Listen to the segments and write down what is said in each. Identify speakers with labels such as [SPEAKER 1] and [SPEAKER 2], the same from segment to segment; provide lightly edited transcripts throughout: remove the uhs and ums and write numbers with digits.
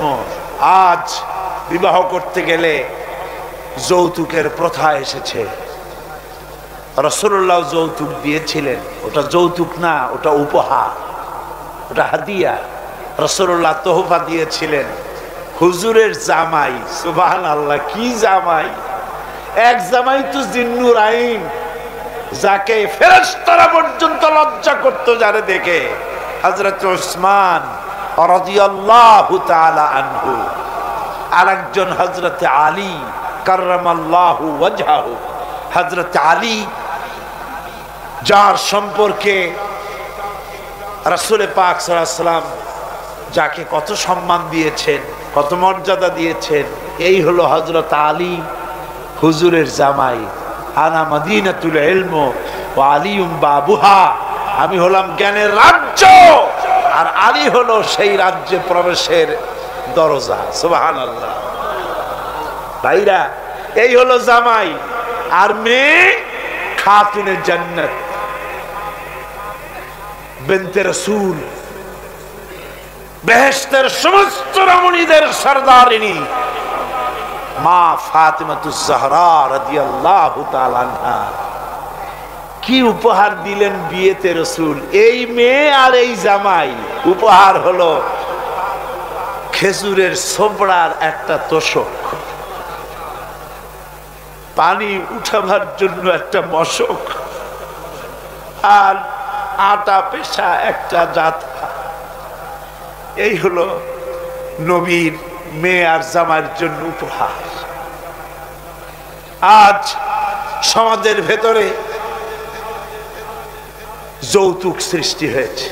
[SPEAKER 1] প্রশ্ন, আজ বিবাহ করতে গেলে যৌতুকের প্রথা এসেছে। রাসূলুল্লাহ যৌতুক দিয়েছিলেন, ওটা যৌতুক না, ওটা উপহার, ওটা হাদিয়া। রাসূলুল্লাহ তোহফা দিয়েছিলেন হুজুরের জামাই। সুবহানাল্লাহ, কি জামাই! এক জামাই তো জিন্নুর আইন, যাকে ফেরেশতারা পর্যন্ত লজ্জা করত যারে দেখে, হযরত উসমান রাদিয়াল্লাহু তাআলা আনহু। আরেকজন হযরত আলী কাররামাল্লাহু ওয়াজহাহু। হযরত আলী, যার সম্পর্কে রাসূল পাক সাল্লাল্লাহু আলাইহি ওয়াসাল্লাম যাকে কত সম্মান দিয়েছেন, কত মর্যাদা দিয়েছেন, এই হলো হযরত আলী হুজুরের জামাই। আনা মদিনাতুল ইলম ওয়া আলিউম বাবুহা। আমি হলাম জ্ঞানের রাজ্য, আর আলী হলো সেই রাজ্যে প্রবেশের দরজা। সুবহানাল্লাহ। ভাইরা, এই হলো জামাই। আর মেয়ে খাতুনে জান্নাত, বিনতে রাসূল, বেহেশতের সমস্ত রমণীদের সরদারিনী মা ফাতিমাতুজ জাহরা রাদিয়াল্লাহু তাআলা আনহা। কি উপহার দিলেন বিয়েতে রাসূল! এই মেয়ে আর এই জামাই। উপহার হলো খেজুরের ছোবড়ার একটা তোষক, পানি উঠাবার জন্য একটা মশক, আর আটা পেশা একটা জাতা। এই হলো নবীর মেয়ে আর জামাইয়ের জন্য উপহার। আজ সমাজের ভেতরে যৌতুক সৃষ্টি হয়েছে।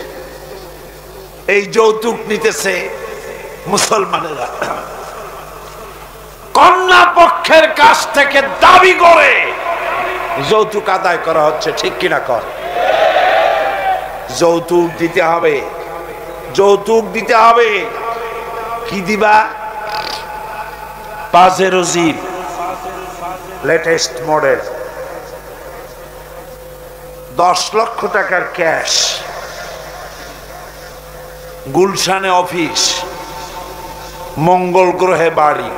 [SPEAKER 1] এই যৌতুক নিতেছে মুসলমানেরা, কন্যা পক্ষের কাছ থেকে দাবি করে যৌতুক আদায় করা হচ্ছে। ঠিক কিনা কর? যৌতুক দিতে হবে, যৌতুক দিতে হবে। কি দিবা? পাজেরো জিপ, লেটেস্ট মডেল, 10 লক্ষ টাকার ক্যাশ, গুলশানে অফিস, মঙ্গল গ্রহে বাড়ি।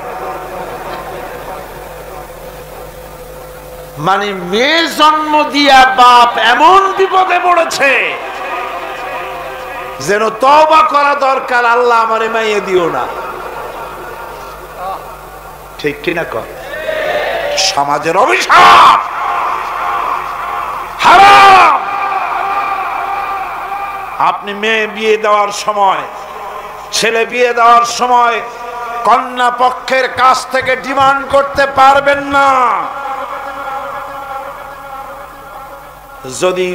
[SPEAKER 1] মানে মেয়ে জন্ম দিয়া বাপ এমন বিপদে পড়েছে যেন তওবা করা দরকার, আল্লাহ আমারে মাইয়ে দিও না। ঠিক কিনা কর? সমাজের অভিশাপ, হারাম। আপনি মেয়ে বিয়ে দেওয়ার সময়, ছেলে বিয়ে দেওয়ার সময় কন্যা পক্ষের কাছ থেকে ডিমান্ড করতে পারবেন না। যদি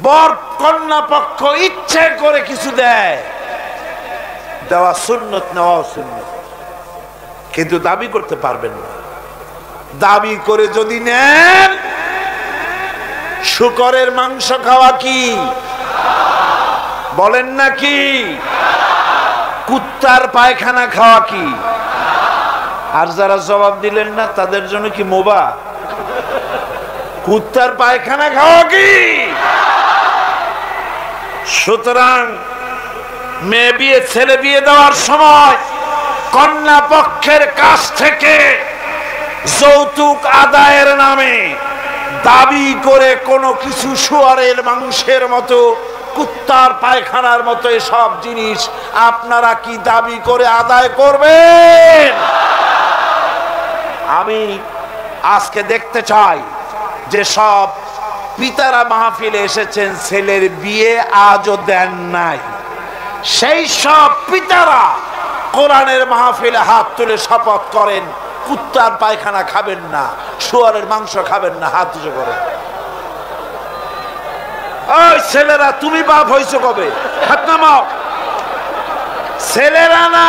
[SPEAKER 1] বর কন্যা পক্ষ ইচ্ছে করে কিছু দেয়, দেওয়া সুন্নত, নেওয়া সুন্নত, কিন্তু দাবি করতে পারবেন না। দাবি করে যদি নেন, শুকরের মাংস খাওয়া কি বলেন নাকি? কুত্তার পায়খানা খাওয়া কি? আর যারা জবাব দিলেন না তাদের জন্য কি মোবা? কুত্তার পায়খানা খাওয়া কি? সুতরাং মেয়ে বিয়ে, ছেলে বিয়ে দেওয়ার সময় কন্যা পক্ষের কাছ থেকে যৌতুক আদায়ের নামে দাবি করে কোনো কিছু শুয়ারের মাংসের মতো, কুত্তার পায়খানার মতো এসব জিনিস আপনারা কি দাবি করে আদায় করবেন? আমি আজকে দেখতে চাই যে সব পিতারা মাহফিলে এসেছেন, ছেলের বিয়ে আজও দেন নাই, সেই সব পিতারা কোরআনের মাহফিলে হাত তুলে শপথ করেন কুত্তার পায়খানা খাবেন না, শুয়ারের মাংস খাবেন না। হাত উঁচু করেন। ওই ছেলেরা, তুমি বাপ হইছো কবে? হাত নামাও। ছেলেরা না,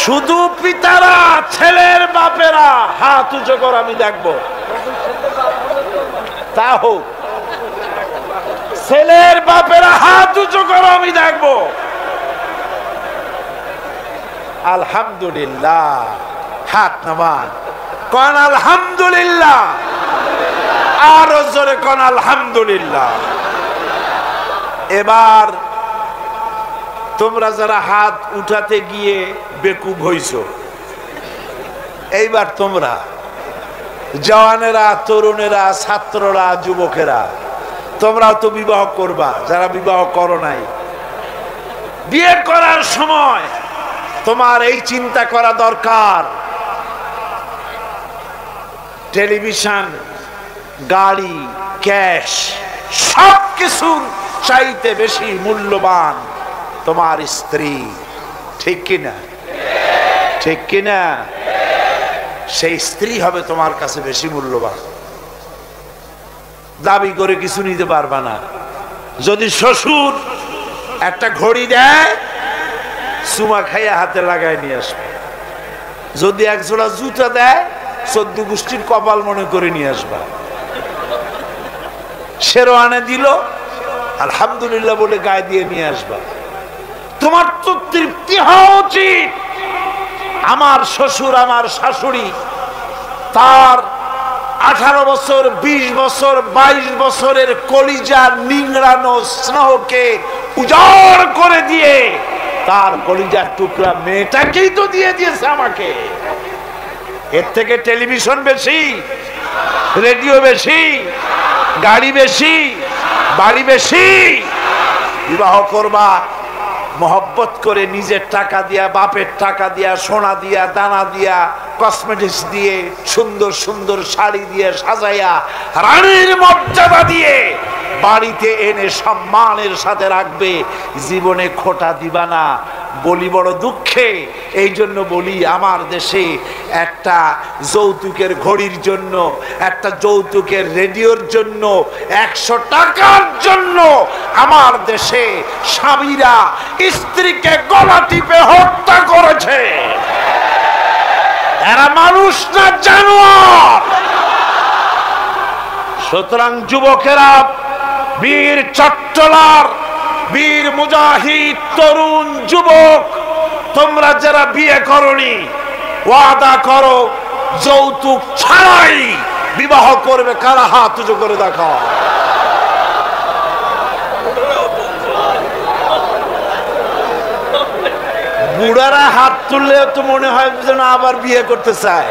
[SPEAKER 1] শুধু পিতারা, ছেলের বাপেরা হাত উঁচু কর, আমি দেখবো। তা হোক, ছেলের বাপেরা হাত উঁচু করো, আমি দেখবো। আলহামদুলিল্লাহ, হাত নামান, কোন আলহামদুলিল্লাহ, আরো জোরে কোন আলহামদুলিল্লাহ। এবার তোমরা যারা হাত উঠাতে গিয়ে বেকুব হইছো, এইবার তোমরা জওয়ানেরা, তরুণেরা, ছাত্ররা, যুবকেরা, তোমরাও তো বিবাহ করবা। যারা বিবাহ করো নাই, বিয়ে করার সময় তোমার এই চিন্তা করা দরকার, টেলিভিশন, গাড়ি, ক্যাশ, সবকিছুর চাইতে বেশি মূল্যবান তোমার স্ত্রী। ঠিক কিনা? ঠিক কিনা? সেই স্ত্রী হবে তোমার কাছে বেশি মূল্যবান। দাবি করে কিছু নিতে পারবা না। যদি শ্বশুর একটা ঘড়ি দেয়, চুমা খাইয়া হাতে লাগাই নিয়ে আসবে। যদি এক জোড়া জুতা দেয়, 14 গোষ্ঠীর কপাল মনে করে নিয়ে আসবা। শেরওয়ানে দিল, আলহামদুলিল্লাহ বলে গায়ে দিয়ে নিয়ে আসবা। তোমার তো তৃপ্তি হওয়া উচিত। আমার শ্বশুর, আমার শাশুড়ি তার 18 বছর, 20 বছর, 22 বছরের কলিজার নিংড়ানো স্নেহকে উজাড় করে দিয়ে তার কলিজার টুকরা মেয়েটাকেই তো দিয়ে দিয়েছে আমাকে। এর থেকে টেলিভিশন বেশি, রেডিও বেশি, গাড়ি বেশি, বাড়ি বেশি? বিবাহ করবা মহব্বত করে, নিজের টাকা দিয়া, বাপের টাকা দিয়া, সোনা দিয়া, দানা দিয়া, কসমেটিক্স দিয়ে, সুন্দর সুন্দর শাড়ি দিয়ে সাজাইয়া, রানীর মর্যাদা দিয়ে বাড়িতে এনে সম্মানের সাথে রাখবে। জীবনে খোটা দিবা না। বলি বড় দুঃখে, এই জন্য বলি আমার দেশে একটা যৌতুকের ঘড়ির জন্য, একটা যৌতুকের রেডিওর জন্য, 100 টাকার জন্য আমার দেশে স্বামীরা স্ত্রীকে গলা টিপে হত্যা করেছে। এরা মানুষ না জানোয়ার। সুতরাং যুবকেরা, বীর চট্টলার, বীর মুজাহিদ, তরুণ যুবক, তোমরা যারা বিয়ে করনি, ওয়াদা করো যৌতুক ছাড়াই বিবাহ করবে। কারা হাত উঁচু করে দেখাও। বুড়ারা হাত তুললে তো মনে হয় যেন আবার বিয়ে করতে চায়।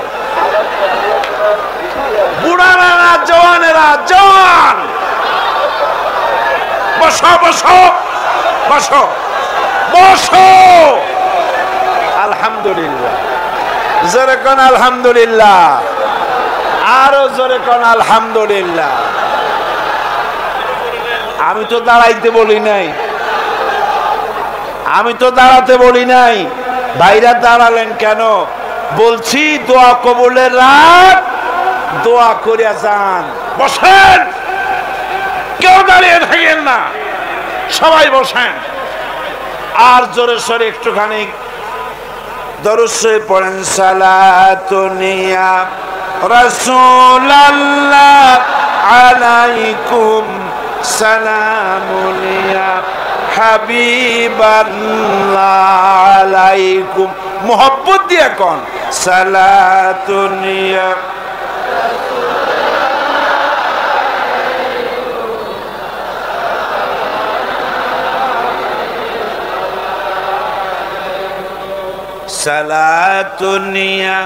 [SPEAKER 1] বুড়ারা না, জওয়ানেরা, জওয়ান। বসো বসো বসো বসো। আলহামদুলিল্লাহ। জোরে কোন আলহামদুলিল্লাহ। আরো জোরে কোন আলহামদুলিল্লাহ। আমি তো দাঁড়াইতে বলি নাই, আমি তো দাঁড়াতে বলি নাই। ভাইরা দাঁড়ালেন কেন? বলছি দোয়া কবুলের রাত, দোয়া করিয়া যান। বসেন, কেউ দাঁড়িয়ে থাকেন না, সবাই বসেন। আর জোরে সরে একটুখানি দরুদ শরীফ পড়েন। সালাতুনিয়া রাসূলুল্লাহ আলাইকুম, সালামুনিয়া হাবিবাল্লাহ আলাইকুম। মোহব্বত দিয়ে কোন সালাতুনিয়া সালাতুনিয়া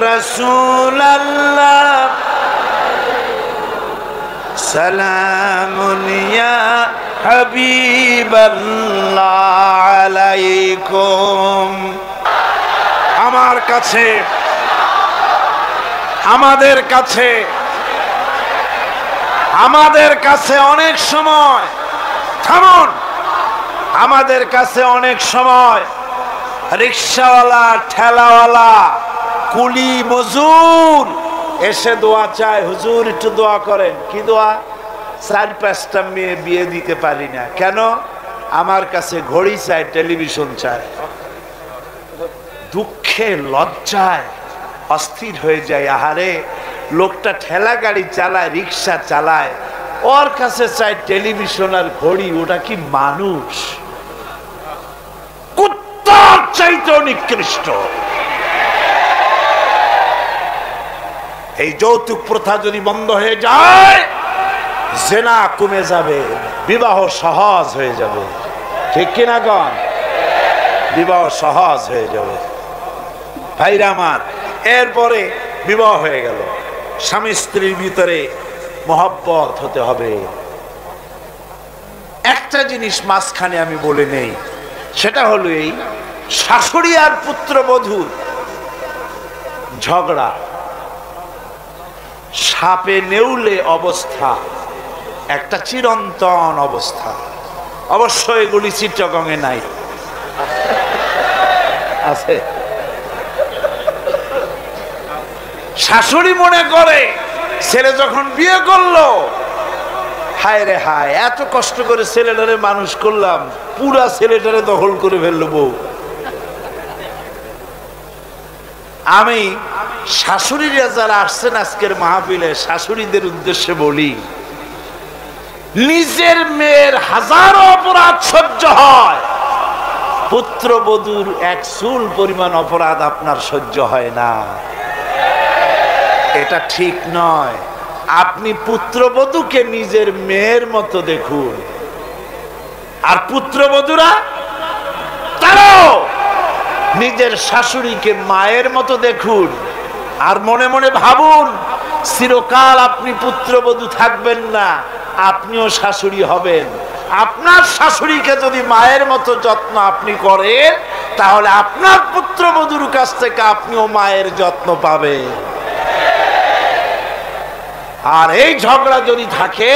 [SPEAKER 1] রাসূলুল্লাহ, সালামুনিয়া হাবিবাল্লাহ আলাইকুম। আমার কাছে, আমাদের কাছে, আমাদের কাছে অনেক সময়, থামুন, আমাদের কাছে অনেক সময় রিক্সাওয়ালা, ঠেলাওয়ালা, কুলি, মজুর এসে দোয়া চায়। হুজুর একটু দোয়া করেন। কি দোয়া? 4-5টা মেয়ে বিয়ে দিতে পারি না। কেন? আমার কাছে ঘড়ি চাই, টেলিভিশন চাই। দুঃখে লজ্জায় অস্থির হয়ে যায়। আহারে, লোকটা ঠেলা গাড়ি চালায়, রিক্সা চালায়, ওর কাছে চাই টেলিভিশন আর ঘড়ি। ওটা কি মানুষ? কুত্তার চাইতে নিকৃষ্ট। এই যৌতুক প্রথা যদি বন্ধ হয়ে যায়, জেনা কমে যাবে, বিবাহ সহজ হয়ে যাবে। ঠিক কিনা কন? বিবাহ সহজ হয়ে যাবে। ভাইরা আমার, এরপরে বিবাহ হয়ে গেল, স্বামী স্ত্রীর ভিতরে মহব্বত হতে হবে। একটা জিনিস মাঝখানে আমি বলে নেই, সেটা হলো এই শাশুড়ি আর পুত্রবধূর ঝগড়া সাপে নেউলে অবস্থা, একটা চিরন্তন অবস্থা। অবশ্য এগুলি চিত্রগঙ্গে নাই, আছে। শাশুড়ি মনে করে ছেলে যখন বিয়ে করলো, হায় রে হায়, এত কষ্ট করে ছেলেটারে মানুষ করলাম, পুরা ছেলেটারে দখল করে ফেললো বউ। আমি শাশুড়িরা যারা আসছেন আজকের মাহফিলে, শাশুড়িদের উদ্দেশ্যে বলি, নিজের মেয়ের হাজারো অপরাধ সহ্য হয়, পুত্রবধূর এক চুল পরিমাণ অপরাধ আপনার সহ্য হয় না। এটা ঠিক নয়। আপনি পুত্রবধূকে নিজের মেয়ের মতো দেখুন, আর পুত্রবধূরা তারাও নিজের শাশুড়িকে মায়ের মতো দেখুন। আর মনে মনে ভাবুন, চিরকাল আপনি পুত্রবধূ থাকবেন না, আপনিও শাশুড়ি হবেন। আপনার শাশুড়িকে যদি মায়ের মতো যত্ন আপনি করেন, তাহলে আপনার পুত্রবধূর কাছ থেকে আপনিও মায়ের যত্ন পাবেন। আর এই ঝগড়া যদি থাকে,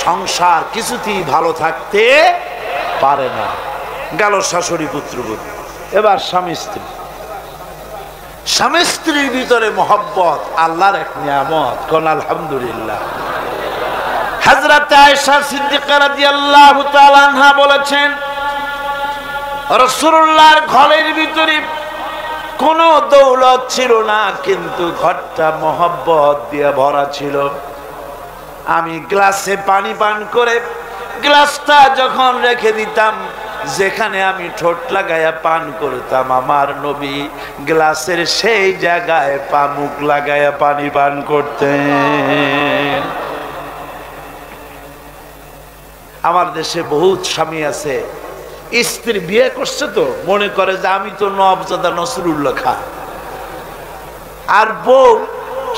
[SPEAKER 1] সংসার কিছুতেই ভালো থাকতে পারে না। গেল শাশুড়ি পুত্রবধূ, এবার স্বামী স্ত্রী। স্বামী স্ত্রীর ভিতরে মহব্বত আল্লাহর এক নিয়ামত, কোন আলহামদুলিল্লাহ। হযরত আয়েশা সিদ্দিকা রাদিয়াল্লাহু তাআলা আনহা বলেছেন, রাসূলুল্লাহর ঘরের ভিতরে কোনো দৌলত ছিল না, কিন্তু ঘরটা মহব্বত দিয়ে ভরা ছিল। আমি গ্লাসে পানি পান করে গ্লাসটা যখন রেখে দিতাম, যেখানে আমি ঠোঁট লাগাইয়া পান করতাম, আমার নবী গ্লাসের সেই জায়গায় পা মুখ লাগাইয়া পানি পান করতেন। আমার দেশে বহুত স্বামী আছে, স্ত্রী বিয়ে করছে তো মনে করে যে আমি তো নবজাদা নসরুল্লাহ খা, আর বউ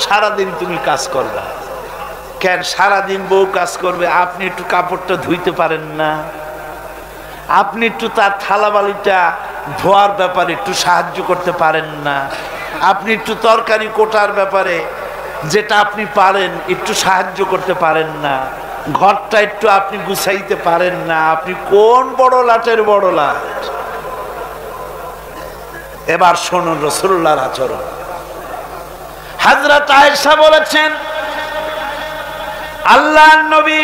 [SPEAKER 1] সারাদিন তুমি কাজ করবা। কেন সারাদিন বউ কাজ করবে? আপনি একটু কাপড়টা ধুইতে পারেন না? আপনি একটু তার থালাবালিটা ধোয়ার ব্যাপারে একটু সাহায্য করতে পারেন না? আপনি একটু তরকারি কোটার ব্যাপারে যেটা আপনি পারেন একটু সাহায্য করতে পারেন না? ঘরটা একটু আপনি গুছাইতে পারেন না? আপনি কোন বড় লাটের বড় লাট? এবার শুনুন রাসূলুল্লাহর আচরণ। হযরত আয়েশা বলেছেন, আল্লাহর নবী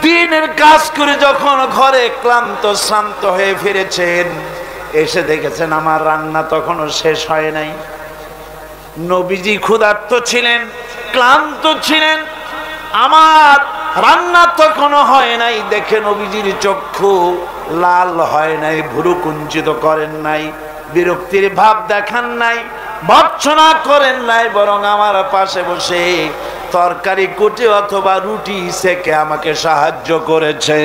[SPEAKER 1] দিনের কাজ করে যখন ঘরে ক্লান্ত শ্রান্ত হয়ে ফিরেছেন, এসে দেখেছেন আমার রান্না তখনও শেষ হয় নাই। নবীজি ক্ষুধার্ত ছিলেন, ক্লান্ত ছিলেন, আমার রান্না তখনও হয় নাই। দেখে নবীজির চক্ষু লাল হয় নাই, ভুরু কুঞ্চিত করেন নাই, বিরক্তির ভাব দেখান নাই, ভর্ৎসনা করেন নাই, বরং আমার পাশে বসে তরকারি কুটে অথবা রুটি সেকে আমাকে সাহায্য করেছে।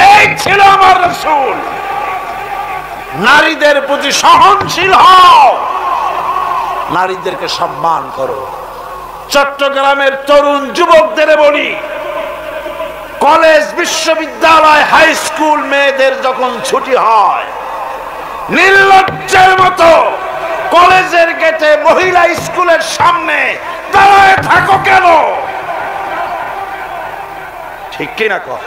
[SPEAKER 1] এই ছিল আমার রাসূল। নারীদের প্রতি সহনশীল হও, নারীদেরকে সম্মান করো। চট্টগ্রামের তরুণ যুবকদের বলি, কলেজ বিশ্ববিদ্যালয় হাই স্কুল মেয়েদের যখন ছুটি হয়, নির্লজ্জের মতো কলেজের গেটে মহিলা স্কুলের সামনে দাঁড়ায় থাকো কেন? ঠিক কিনা কর?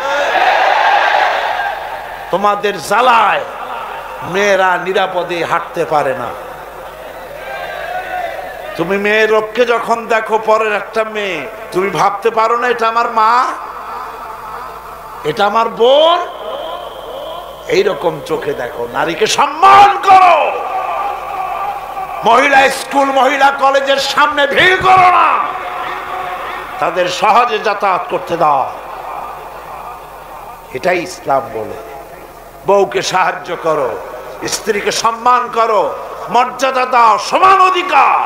[SPEAKER 1] তোমাদের জ্বালায় মেয়েরা নিরাপদে হাঁটতে পারে না। তুমি মেয়ের লোককে যখন দেখো, পরের একটা মেয়ে, তুমি ভাবতে পারো না এটা আমার মা, এটা আমার বোন? এইরকম চোখে দেখো। নারীকে সম্মান করো। মহিলা স্কুল, মহিলা কলেজের সামনে ভিড় করো না, তাদের সহজে যাতায়াত করতে দাও। এটাই ইসলাম বলে। বউকে সাহায্য করো, স্ত্রীকে সম্মান করো, মর্যাদা দাও, সমান অধিকার।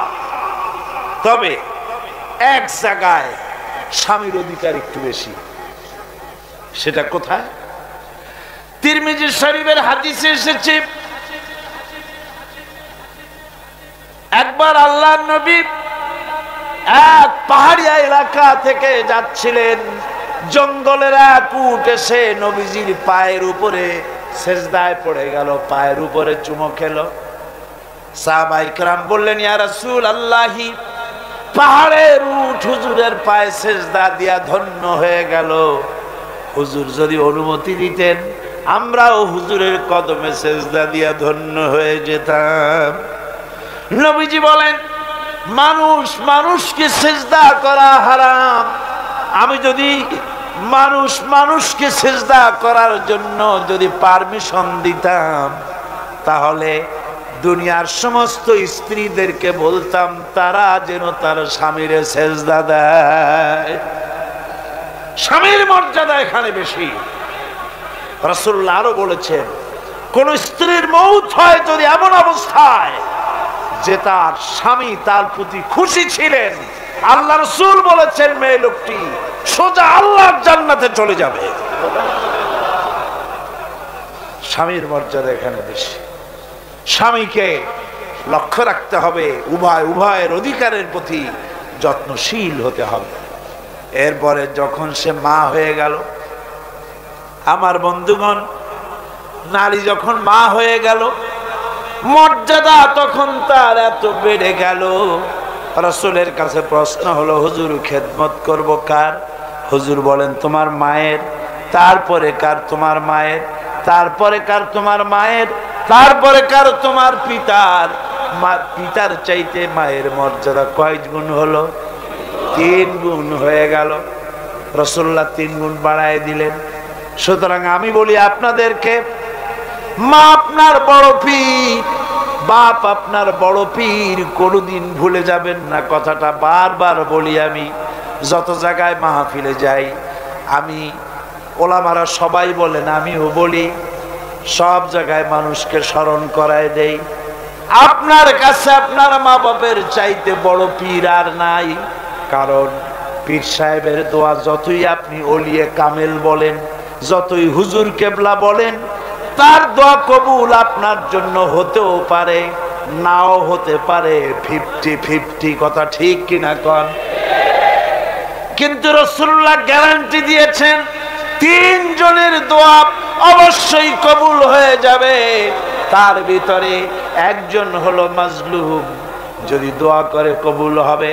[SPEAKER 1] তবে এক জায়গায় স্বামীর অধিকার একটু বেশি। সেটা কোথায়? তিরমিজি শরীফের হাদিসে এসেছে, একবার আল্লাহর নবী এক পাহাড়িয়া এলাকা থেকে যাচ্ছিলেন, জঙ্গলের এক উট এসে নবীজির পায়ের উপরে সেজদায় পড়ে গেল, পায়ের উপরে চুমো খেলো। সাহাবায়ে কেরাম বললেন, ইয়া রাসূলুল্লাহি, পাহাড়ের উট হুজুরের পায়ে সেজদা দিয়া ধন্য হয়ে গেল, হুজুর যদি অনুমতি দিতেন আমরাও হুজুরের কদমে সেজদা দিয়া ধন্য হয়ে যেতাম। নবীজি বলেন, মানুষ মানুষকে সেজদা করা হারাম। আমি যদি মানুষকে সেজদা করার জন্য যদি পারমিশন দিতাম, তাহলে দুনিয়ার সমস্ত স্ত্রীদেরকে বলতাম তারা যেন তার স্বামীর সেজদা দেয়। স্বামীর মর্যাদা এখানে বেশি। রাসূলুল্লাহ আরো বলেছেন, কোন স্ত্রীর মৌত হয় যদি এমন অবস্থায় যে তার স্বামী তার প্রতি খুশি ছিলেন, আল্লাহ রাসূল বলেছেন মেয়ে লোকটি সোজা আল্লাহর জান্নাতে চলে যাবে। স্বামীর মর্যাদা এখানে বেশি। স্বামীকে লক্ষ্য রাখতে হবে, উভয়ের অধিকারের প্রতি যত্নশীল হতে হবে। এরপরে যখন সে মা হয়ে গেল, আমার বন্ধুগণ, নারী যখন মা হয়ে গেল, মর্যাদা তখন তার এত বেড়ে গেল। রাসূলের কাছে প্রশ্ন হলো, হুজুর খেদমত করব কার? হুজুর বলেন, তোমার মায়ের, তারপরে কার? তোমার মায়ের, তারপরে কার? তোমার মায়ের, তারপরে কার? তোমার পিতার। পিতার চাইতে মায়ের মর্যাদা কয় গুণ হলো? 3 গুণ হয়ে গেল। রাসূলুল্লাহ 3 গুণ বাড়ায় দিলেন। সুতরাং আমি বলি আপনাদেরকে, মা আপনার বড় পীর, বাপ আপনার বড় পীর, কোনোদিন ভুলে যাবেন না। কথাটা বারবার বলি আমি, যত জায়গায় মাহফিলে যাই, আমি ওলামারা সবাই বলেন, আমিও বলি, সব জায়গায় মানুষকে স্মরণ করায় দেই, আপনার কাছে আপনার মা বাপের চাইতে বড় পীর আর নাই। কারণ পীর সাহেবের দোয়া যতই আপনি ওলিয়ে কামেল বলেন, যতই হুজুর কেবলা বলেন, তার দোয়া কবুল আপনার জন্য হতেও পারে, নাও হতে পারে, 50-50। কথা ঠিক কিনা কন? কিন্তু রাসূলুল্লাহ গ্যারান্টি দিয়েছেন 3 জনের দোয়া অবশ্যই কবুল হয়ে যাবে। তার ভিতরে একজন হলো মাজলুম, যদি দোয়া করে কবুল হবে।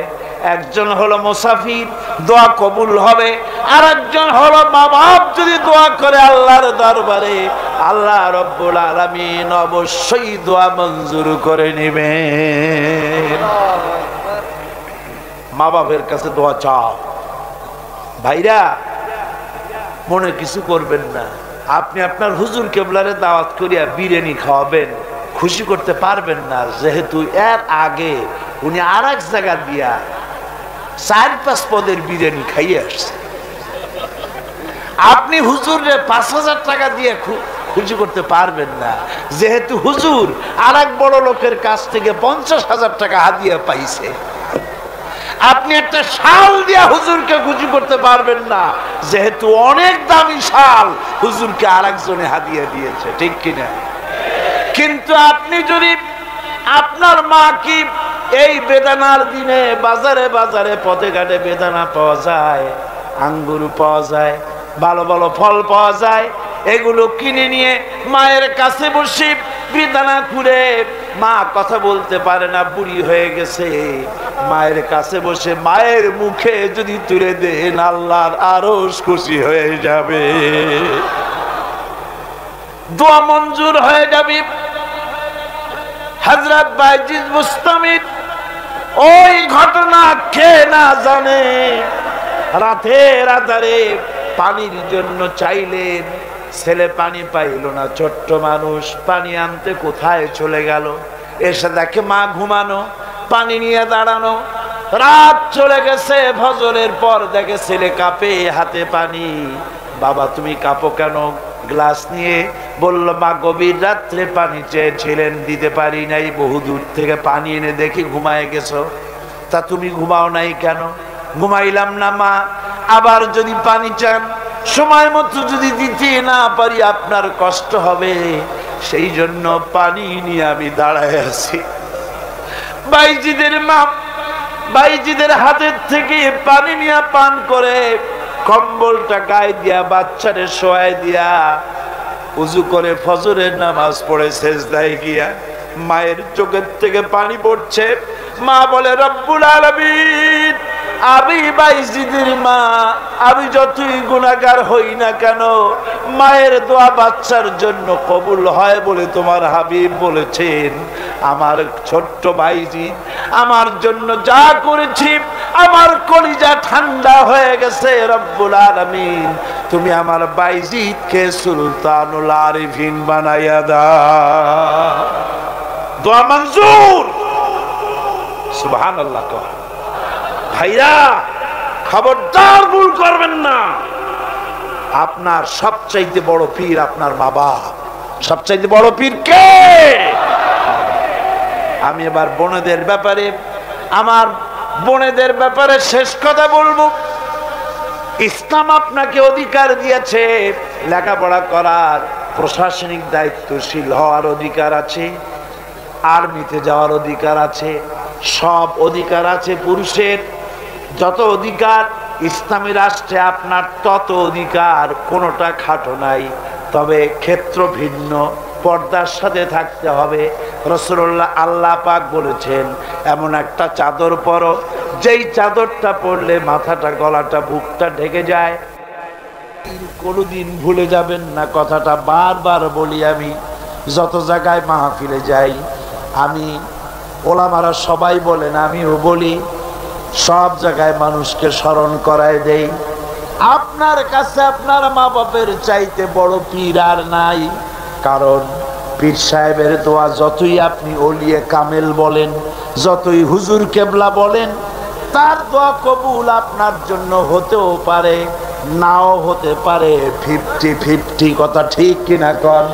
[SPEAKER 1] একজন হলো মুসাফির, দোয়া কবুল হবে। আর একজন হলো মা বাপ, যদি দোয়া করে আল্লাহর দরবারে, আল্লাহ রব্বুল আলামিন অবশ্যই দোয়া মঞ্জুর করে নেবেন। মা বাপের কাছে দোয়া চাও। ভাইরা, মনে কিছু করবেন না। আপনি আপনার হুজুর কেবলারে দাওয়াত করিয়া বিরিয়ানি খাওয়াবেন, খুশি করতে পারবেন না, যেহেতু এর আগে উনি আর এক জায়গা দিয়া 4-5 পদের বিরিয়ানি খাইয়ে আসছে। আপনি হুজুরে 5,000 টাকা দিয়ে খুশি করতে পারবেন না, যেহেতু হুজুর আর এক বড় লোকের কাছ থেকে 50,000 টাকা হাদিয়া পাইছে। আপনি একটা শাল দিয়া হুজুরকে খুশি করতে পারবেন না, যেহেতু অনেক দামি শাল হুজুরকে আর একজনে হাদিয়া দিয়েছে। ঠিক কিনা? কিন্তু আপনি যদি আপনার মা কি এই বেদানার দিনে বাজারে বাজারে পথে ঘাটে বেদানা পাওয়া যায়, আঙ্গুর পাওয়া যায়, ভালো ভালো ফল পাওয়া যায়, এগুলো কিনে নিয়ে মায়ের কাছে বসে বেদানা খুঁড়ে, মা কথা বলতে পারে না, বুড়ি হয়ে গেছে, মায়ের কাছে বসে মায়ের মুখে যদি তুলে দেন, আল্লাহর আরশ খুশি হয়ে যাবে, দোয়া মঞ্জুর হয়ে যাবে। হযরত বাইজিদ বুস্তামি ওই ঘটনা কে না জানে, রাতের আধারে পানির জন্য চাইলেন, ছেলে পানি পাইল না, ছোট্ট মানুষ, পানি আনতে কোথায় চলে গেল, এসে দেখে মা ঘুমানো, পানি নিয়ে দাঁড়ানো। রাত চলে গেছে, ফজরের পর দেখে ছেলে কাঁপে, হাতে পানি। বাবা তুমি কাঁপো কেন? গ্লাস নিয়ে বলল, মা গভীর রাত্রে পানি চেয়েছিলেন, দিতে পারি নাই, বহু দূর থেকে পানি এনে দেখি ঘুমায় গেছো। তা তুমি ঘুমাও নাই কেন? ঘুমাইলাম না মা, আবার যদি পানি চান সময় মতো যদি দিতে না পারি আপনার কষ্ট হবে, সেই জন্য পানি নিয়ে আমি দাঁড়ায় আছি। বাইজিদের মা বাইজিদের হাতের থেকে পানি নিয়ে পান করে, কম্বলটা গায়ে দিয়া বাচ্চারে শোয়ায় দিয়া উযু করে ফজরের নামাজ পড়ে সেজদায় গিয়া মায়ের চোখের থেকে পানি পড়ছে। মা বলে, রব্বুল আলামিন, আমি বাইজিদের মা, আমি যতই গুনাহগার হই না কেন, মায়ের দোয়া বাচ্চার জন্য কবুল হয় বলে তোমার হাবিব বলেছেন। আমার ছোট্ট বাইজি আমার জন্য যা করেছি, আমার কলিজা ঠান্ডা হয়ে গেছে। রব্বুল আলামিন, তুমি আমার বাইজিকে সুলতানুল আরিফিন বানাইয়া দাও। দোয়া মঞ্জুর। সুবহানাল্লাহ। ভাইরা, খবরদার ভুল করবেন না। আপনার সবচাইতে বড় পীর আপনার মা বাপ। সবচাইতে বড় পীর কে? আমি এবার বোনেদের ব্যাপারে, আমার বোনেদের ব্যাপারে শেষ কথা বলবো। ইসলাম আপনাকে অধিকার দিয়েছে লেখাপড়া করার, প্রশাসনিক দায়িত্বশীল হওয়ার অধিকার আছে, আর্মিতে যাওয়ার অধিকার আছে, সব অধিকার আছে পুরুষের। যত অধিকার ইসলামী রাষ্ট্রে আপনার তত অধিকার, কোনোটা খাটো নাই। তবে ক্ষেত্র ভিন্ন, পর্দার সাথে থাকতে হবে। রাসূলুল্লাহ, আল্লাহ পাক বলেছেন, এমন একটা চাদর পরো যেই চাদরটা পরলে মাথাটা, গলাটা, বুকটা ঢেকে যায়। কোনোদিন ভুলে যাবেন না, কথাটা বারবার বলি আমি যত জায়গায় মাহফিলে যাই। আমি, ওলামারা সবাই বলেন, আমিও বলি, সব জায়গায় মানুষকে স্মরণ করায় দেই, আপনার কাছে আপনার মা বাপের চাইতে বড় পীর আর নাই। কারণ পীর সাহেবের দোয়া যতই আপনি ওলিয়ে কামেল বলেন, যতই হুজুর কেবলা বলেন, তার দোয়া কবুল আপনার জন্য হতেও পারে, নাও হতে পারে। 50-50 কথা ঠিক কিনা কন?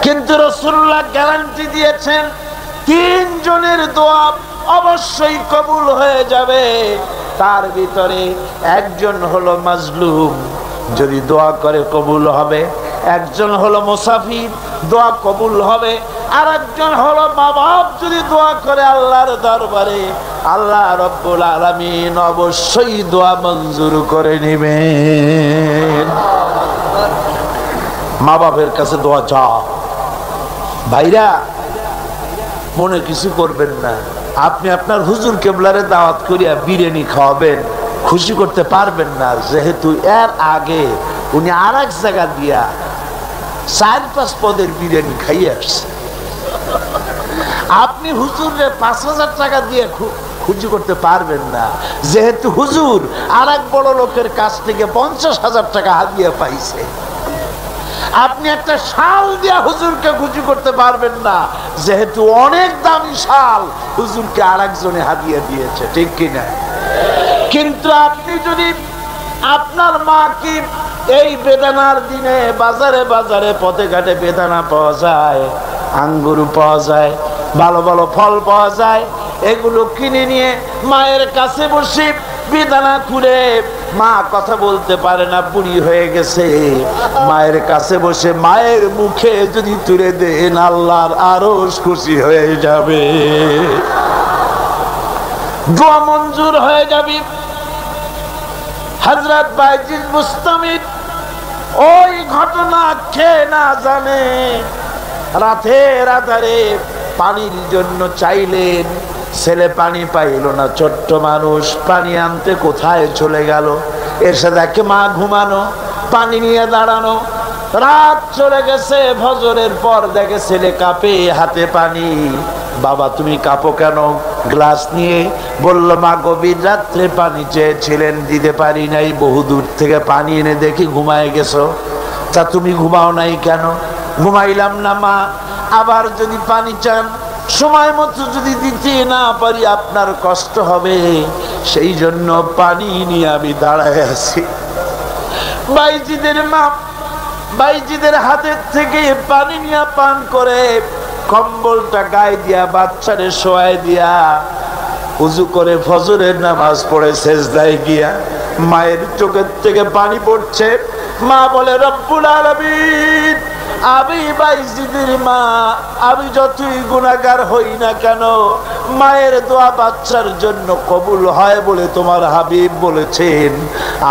[SPEAKER 1] কিন্তু রাসূলুল্লাহ গ্যারান্টি দিয়েছেন, 3 জনের দোয়া অবশ্যই কবুল হয়ে যাবে। তার ভিতরে একজন হলো মাজলুম, যদি দোয়া করে কবুল হবে। একজন হলো মুসাফির, দোয়া কবুল হবে। আর একজন হলো মা বাপ, যদি দোয়া করে আল্লাহর দরবারে, আল্লাহ রব্বুল আলামিন অবশ্যই দোয়া মঞ্জুর করে নেবেন। মা বাপের কাছে দোয়া চাও। ভাইরা, মনে কিছু করবেন না। আপনি আপনার হুজুর কেবলারে দাওয়াত করিয়া বিরিয়ানি খাওয়াবেন, খুশি করতে পারবেন না, যেহেতু এর আগে উনি আর এক জায়গা দিয়া 4-5 পদের বিরিয়ানি খাইয়ে আসছে। আপনি হুজুরে 5,000 টাকা দিয়ে খুশি করতে পারবেন না, যেহেতু হুজুর আর এক বড় লোকের কাছ থেকে 50,000 টাকা হাদিয়া পাইছে। আপনি একটা শাল দিয়া হুজুরকে খুশি করতে পারবেন না, যেহেতু অনেক দামি শাল হুজুরকে আর একজনে হাদিয়া দিয়েছে, ঠিক কিনা? কিন্তু আপনি যদি আপনার মাকে, এই বেদানার দিনে বাজারে বাজারে পথে ঘাটে বেদানা পাওয়া যায়, আঙ্গুর পাওয়া যায়, ভালো ভালো ফল পাওয়া যায়, এগুলো কিনে নিয়ে মায়ের কাছে বসে বেদানা খুলে, মা কথা বলতে পারে না, বুড়ি হয়ে গেছে, মায়ের কাছে বসে মায়ের মুখে যদি তুলে দেন, আল্লাহর আরশ খুশি হয়ে যাবে, দোয়া মঞ্জুর হয়ে যাবে। হযরত বাইজিদ বুস্তামির ওই ঘটনা কে না জানে, রাতের আধারে পানির জন্য চাইলেন, ছেলে পানি পাইল না, ছোট্ট মানুষ, পানি আনতে কোথায় চলে গেল, এসে দেখে মা ঘুমানো, পানি নিয়ে দাঁড়ানো। রাত চলে গেছে, ফজরের পর দেখে ছেলে কাঁপে, হাতে পানি। বাবা, তুমি কাঁপো কেন? গ্লাস নিয়ে বলল, মা গভীর রাত্রে পানি চেয়েছিলেন, দিতে পারি নাই, বহু দূর থেকে পানি এনে দেখি ঘুমায় গেছো। তা তুমি ঘুমাও নাই কেন? ঘুমাইলাম না মা, আবার যদি পানি চান, সময় মতো যদি দিতে না পারি আপনার কষ্ট হবে, সেই জন্য পানি নিয়ে আমি দাঁড়ায় আছি। বাইজিদের মা বাইজিদের হাতের থেকে পানি নিয়ে পান করে, কম্বলটা গায়ে দিয়া বাচ্চারে শোয়ায় দিয়া উযু করে ফজরের নামাজ পড়ে সেজদায় গিয়া মায়ের চোখের থেকে পানি পড়ছে। মা বলে, রব্বুল আলামিন, আমি বাইজিদের মা, আমি যতই গুনাহগার হই না কেন, মায়ের দোয়া বাচ্চার জন্য কবুল হয় বলে তোমার হাবিব বলেছেন।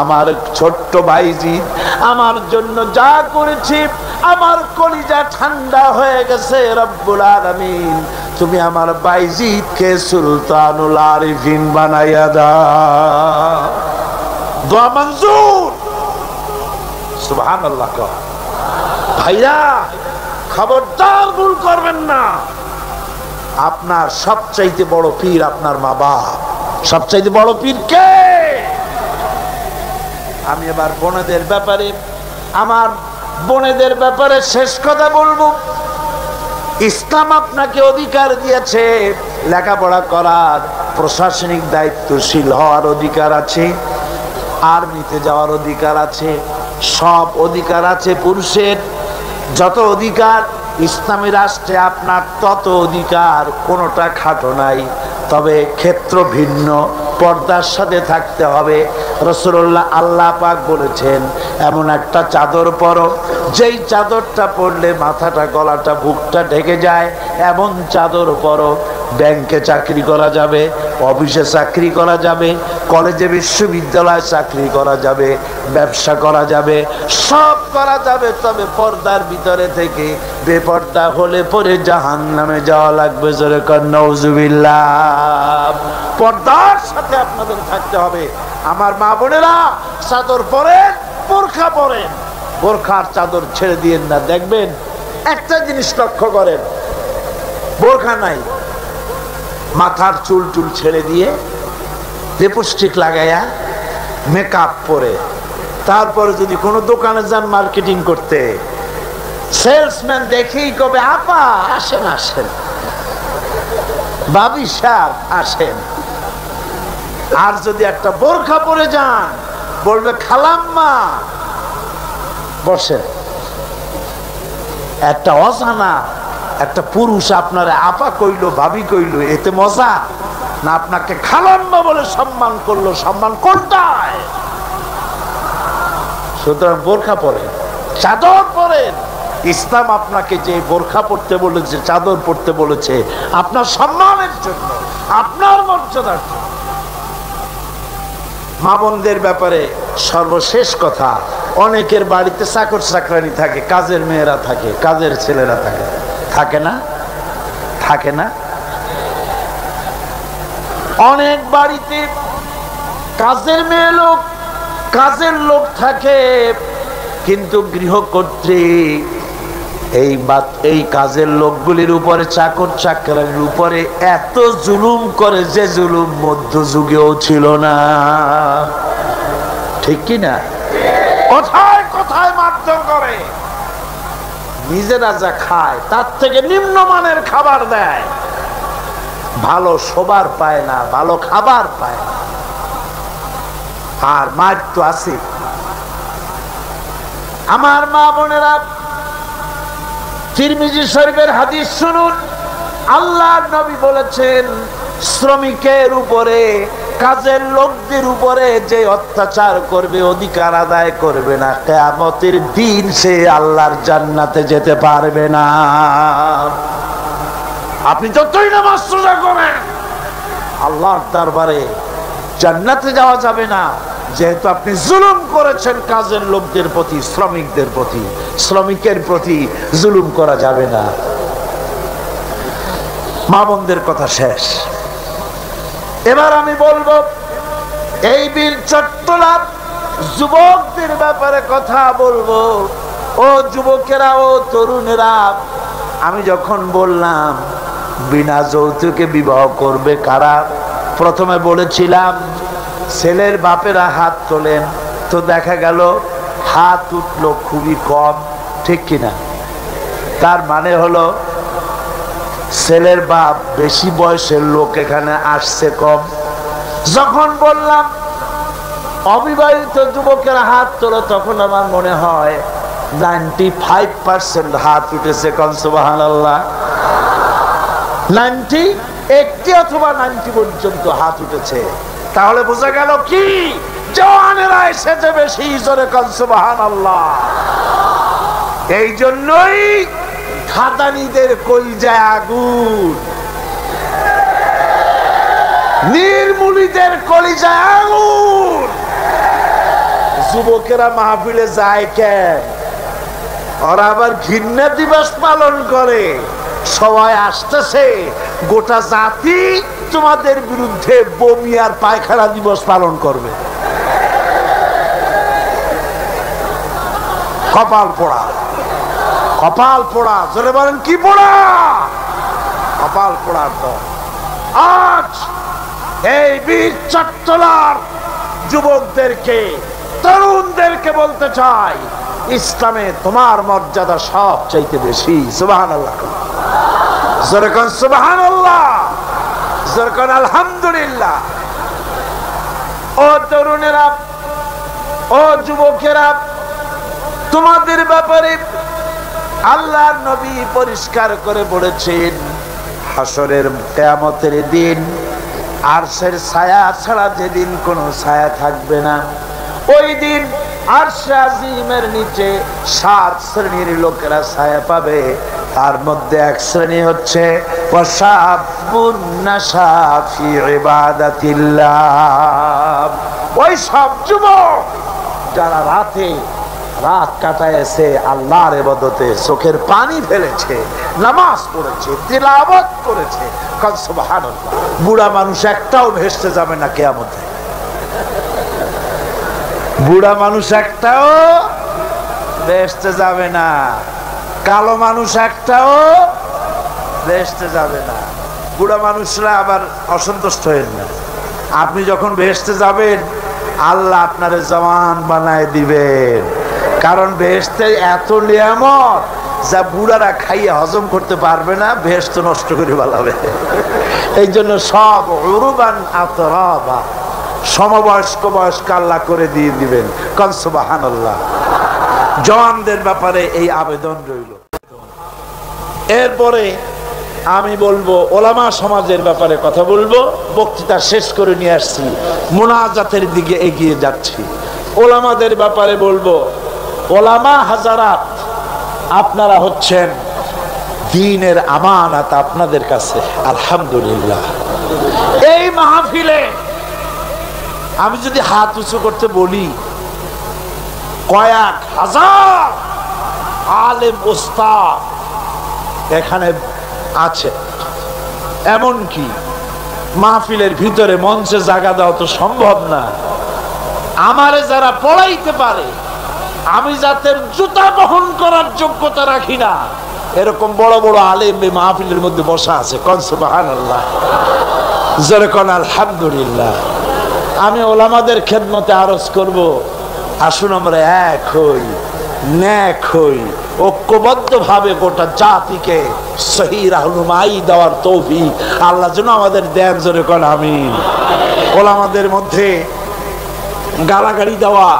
[SPEAKER 1] আমার ছোট্ট বাইজিদ আমার জন্য যা করেছে, আমার কলিজা ঠান্ডা হয়ে গেছে। রব্বুল আলামিন, তুমি আমার বাইজিদকে সুলতানুল আরিফিন বানাইয়া দাও। দোয়া মঞ্জুর। সুবহানাল্লাহ। ভাইরা, খবরদার ভুল করবেন না। আপনার সবচাইতে বড় পীর আপনার মা বাপ। সবচাইতে বড় পীর কে? আমি এবার বোনেদের ব্যাপারে, আমার বোনেদের ব্যাপারে শেষ কথা বলবো। ইসলাম আপনাকে অধিকার দিয়েছে লেখাপড়া করার, প্রশাসনিক দায়িত্বশীল হওয়ার অধিকার আছে, আর্মিতে যাওয়ার অধিকার আছে, সব অধিকার আছে পুরুষের। যত অধিকার ইসলামী রাষ্ট্রে আপনার তত অধিকার, কোনোটা খাটো নাই। তবে ক্ষেত্র ভিন্ন, পর্দার সাথে থাকতে হবে। রাসূলুল্লাহ, আল্লাহ পাক বলেছেন, এমন একটা চাদর পরো যেই চাদরটা পরলে মাথাটা, গলাটা, বুকটা ঢেকে যায়। এমন চাদর পরো। ব্যাংকে চাকরি করা যাবে, অফিসে চাকরি করা যাবে, কলেজে বিশ্ববিদ্যালয়ে চাকরি করা যাবে, ব্যবসা করা যাবে, সব করা যাবে। তবে পর্দার ভিতরে থেকে বেপর্দা হলে পরে জাহান্নামে যাওয়া লাগবে। জোরে কর নাউজুবিল্লাহ। পর্দার সাথে আপনাদের থাকতে হবে। আমার মা বোনেরা, চাদর পরেন, বোরখা পরেন। বোরখার চাদর ছেড়ে দিয়েন না। দেখবেন একটা জিনিস লক্ষ্য করেন, বোরখা নাই, মাথার চুল টুল ছেড়ে দিয়ে লিপস্টিক লাগাইয়া মেকআপ পরে, তারপরে যদি কোনো দোকানে যান মার্কেটিং করতে, সেলসম্যান দেখেই কবে, আপা আসেন আসেন, ভাবি সাহেব আসেন। আর যদি একটা বোরখা পরে যান, বলবে খালাম্মা বসে। একটা অজানা একটা পুরুষ আপনার আপা কইলো, ভাবি কইলো, এতে মজা না আপনাকে খালাম্মা বলে সম্মান করলো? সম্মান কোনটায়? সুতরাং বোরখা পরেন, চাদর পরেন। ইসলাম আপনাকে যে বোরখা পড়তে বলেছে, চাদর পড়তে বলেছে, আপনার সম্মানের জন্য, আপনার মর্যাদার জন্য। মা বোনদের ব্যাপারে সর্বশেষ কথা, অনেকের বাড়িতে চাকর চাকরানি থাকে, কাজের মেয়েরা থাকে, কাজের ছেলেরা থাকে, থাকে না? থাকে না? অনেক বাড়িতে কাজের মেয়ে লোক, কাজের লোক থাকে, কিন্তু গৃহকর্ত্রী এই কাজের লোকগুলির উপরে, চাকর চাকরানির উপরে এত জুলুম করে যে জুলুম মধ্যযুগেও ছিল না। ঠিক কি না? কোথায় কোথায় মারধর করে, নিজেরা যা খায় তার থেকে নিম্নমানের খাবার দেয়, ভালো শোবার পায় না, ভালো খাবার পায় না। আর মার তো আছে। আমার মা বোনেরা, তিরমিজি শরীফের হাদিস শুনুন। আল্লাহর নবী বলেছেন, শ্রমিকের উপরে, কাজের লোকদের উপরে যে অত্যাচার করবে, অধিকার আদায় করবে না, কিয়ামতের দিন সে আল্লাহর জান্নাতে যেতে পারবে না। আপনি যতই নামাজ রোজা করেন, আল্লাহর দরবারে জান্নাতে যাওয়া যাবে না, যেহেতু আপনি জুলুম করেছেন কাজের লোকদের প্রতি, শ্রমিকদের প্রতি। শ্রমিকের প্রতি জুলুম করা যাবে না। মা বোনদের কথা শেষ। এবার আমি বলবো, এই বীর চট্টলার যুবকদের ব্যাপারে কথা বলবো। ও যুবকেরা, ও তরুণেরা, আমি যখন বললাম বিনা যৌতুকে বিবাহ করবে কারা, প্রথমে বলেছিলাম ছেলের বাপেরা হাত তোলেন, তো দেখা গেল হাত উঠলো খুবই কম। ঠিক কিনা? তার মানে হলো ছেলের বাপ বেশি বয়সের লোক এখানে আসছে কম। যখন বললাম অবিবাহিত যুবকেরা হাত তোলো, তখন আমার মনে হয় 95% হাত উঠেছে। কোন সুবহানাল্লাহ। 80 অথবা 90 পর্যন্ত হাত উঠেছে। তাহলে বোঝা গেল কি, জওয়ানেরা এসেছে বেশি, জোরে কোন সুবহানাল্লাহ। এই জন্যই খাদানিদের কলিজায় আগুন, নির্মূলীদের কলিজায় আগুন। যুবকেরা মাহফিলে যায় কেন? ওরা আবার ঘৃণা দিবস পালন করে। সবাই আসতেছে, গোটা জাতি তোমাদের বিরুদ্ধে বমি আর পায়খানা দিবস পালন করবে। কপাল পোড়া, কপাল পোড়া, জোরে বলেন কি পোড়া? কপাল পোড়ার তো। আজ এই বীর চট্টলার যুবকদেরকে, তরুণদেরকে বলতে চাই, ইসলামে তোমার মর্যাদা সব চাইতে বেশি। সুবহানাল্লাহ, জোরে কোন সুবহানাল্লাহ, জোরে কোন আলহামদুলিল্লাহ। ও তরুণেরা, ও যুবকেরা, তোমাদের ব্যাপারে আল্লাহর নবী পরিষ্কার করে বলেছেন, হাসরের কিয়ামতের দিন আরশের ছায়া ছাড়া যেদিন কোনো ছায়া থাকবে না, ওই দিন আরশে আজিমের নিচে 7 শ্রেণীর লোকেরা ছায়া পাবে। তার মধ্যে এক শ্রেণী হচ্ছে ওয়াশাবুন নাশা ফি ইবাদাতিল্লাহ, ওই সব যুবক যারা রাত কাটাইছে আল্লাহর ইবাদতে, চোখের পানি ফেলেছে, নামাজ পড়েছে, তিলাওয়াত করেছে। কাল সুবহানাল্লাহ। বুড়া মানুষ একটাও ভেস্তে যাবে না কিয়ামতে। বুড়া মানুষ একটাও ভেস্তে যাবে না, কালো মানুষ একটাও ভেস্তে যাবে না। বুড়া মানুষরা আবার অসন্তুষ্ট হবেন না। আপনি যখন ভেস্তে যাবেন, আল্লাহ আপনারে জওয়ান বানায় দিবেন। কারণ বেহেশতে এত নিয়ামত যা বুড়ারা খাইয়ে হজম করতে পারবে না, বেহেশত নষ্ট করে ফেলাবে। এই জন্য সব উরুবান আতরাবা, সমবয়স্ক বয়স্ক আল্লাহ করে দিয়ে দিবেন। কাল সুবহানাল্লাহ। জওয়ানদের ব্যাপারে এই আবেদন রইল। এরপরে আমি বলবো ওলামা সমাজের ব্যাপারে কথা বলবো। বক্তৃতা শেষ করে নিয়ে আসছি, মুনাজাতের দিকে এগিয়ে যাচ্ছি। ওলামাদের ব্যাপারে বলবো, ওলামা হাজারাত, আপনারা হচ্ছেন দ্বীনের আমানত আপনাদের কাছে। আলহামদুলিল্লাহ। এই মাহফিলে আমি যদি হাত উঁচু করতে বলি, কয়েক হাজার আলেম ওস্তাদ এখানে আছে। এমনকি মাহফিলের ভিতরে মঞ্চে জায়গা দেওয়া তো সম্ভব না। আমারে যারা পড়াইতে পারে, আমি যাদের জুতা বহন করার যোগ্যতা রাখি না, এরকম বড় বড় আলেম এই মাহফিলের মধ্যে বসা আছে। কোন সুবহানাল্লাহ, জোরে কোন আলহামদুলিল্লাহ। আমি ওলামাদের খেদমতে আরজ করব, আসুন আমরা এক হই, নেক হই, ঐক্যবদ্ধ ভাবে গোটা জাতিকে সহি রাহনুমাই দেওয়ার তৌফিক আল্লাহ যেন আমাদের দেন। জোরে কোন আমিন। ওলামাদের মধ্যে গালাগালি দেওয়া,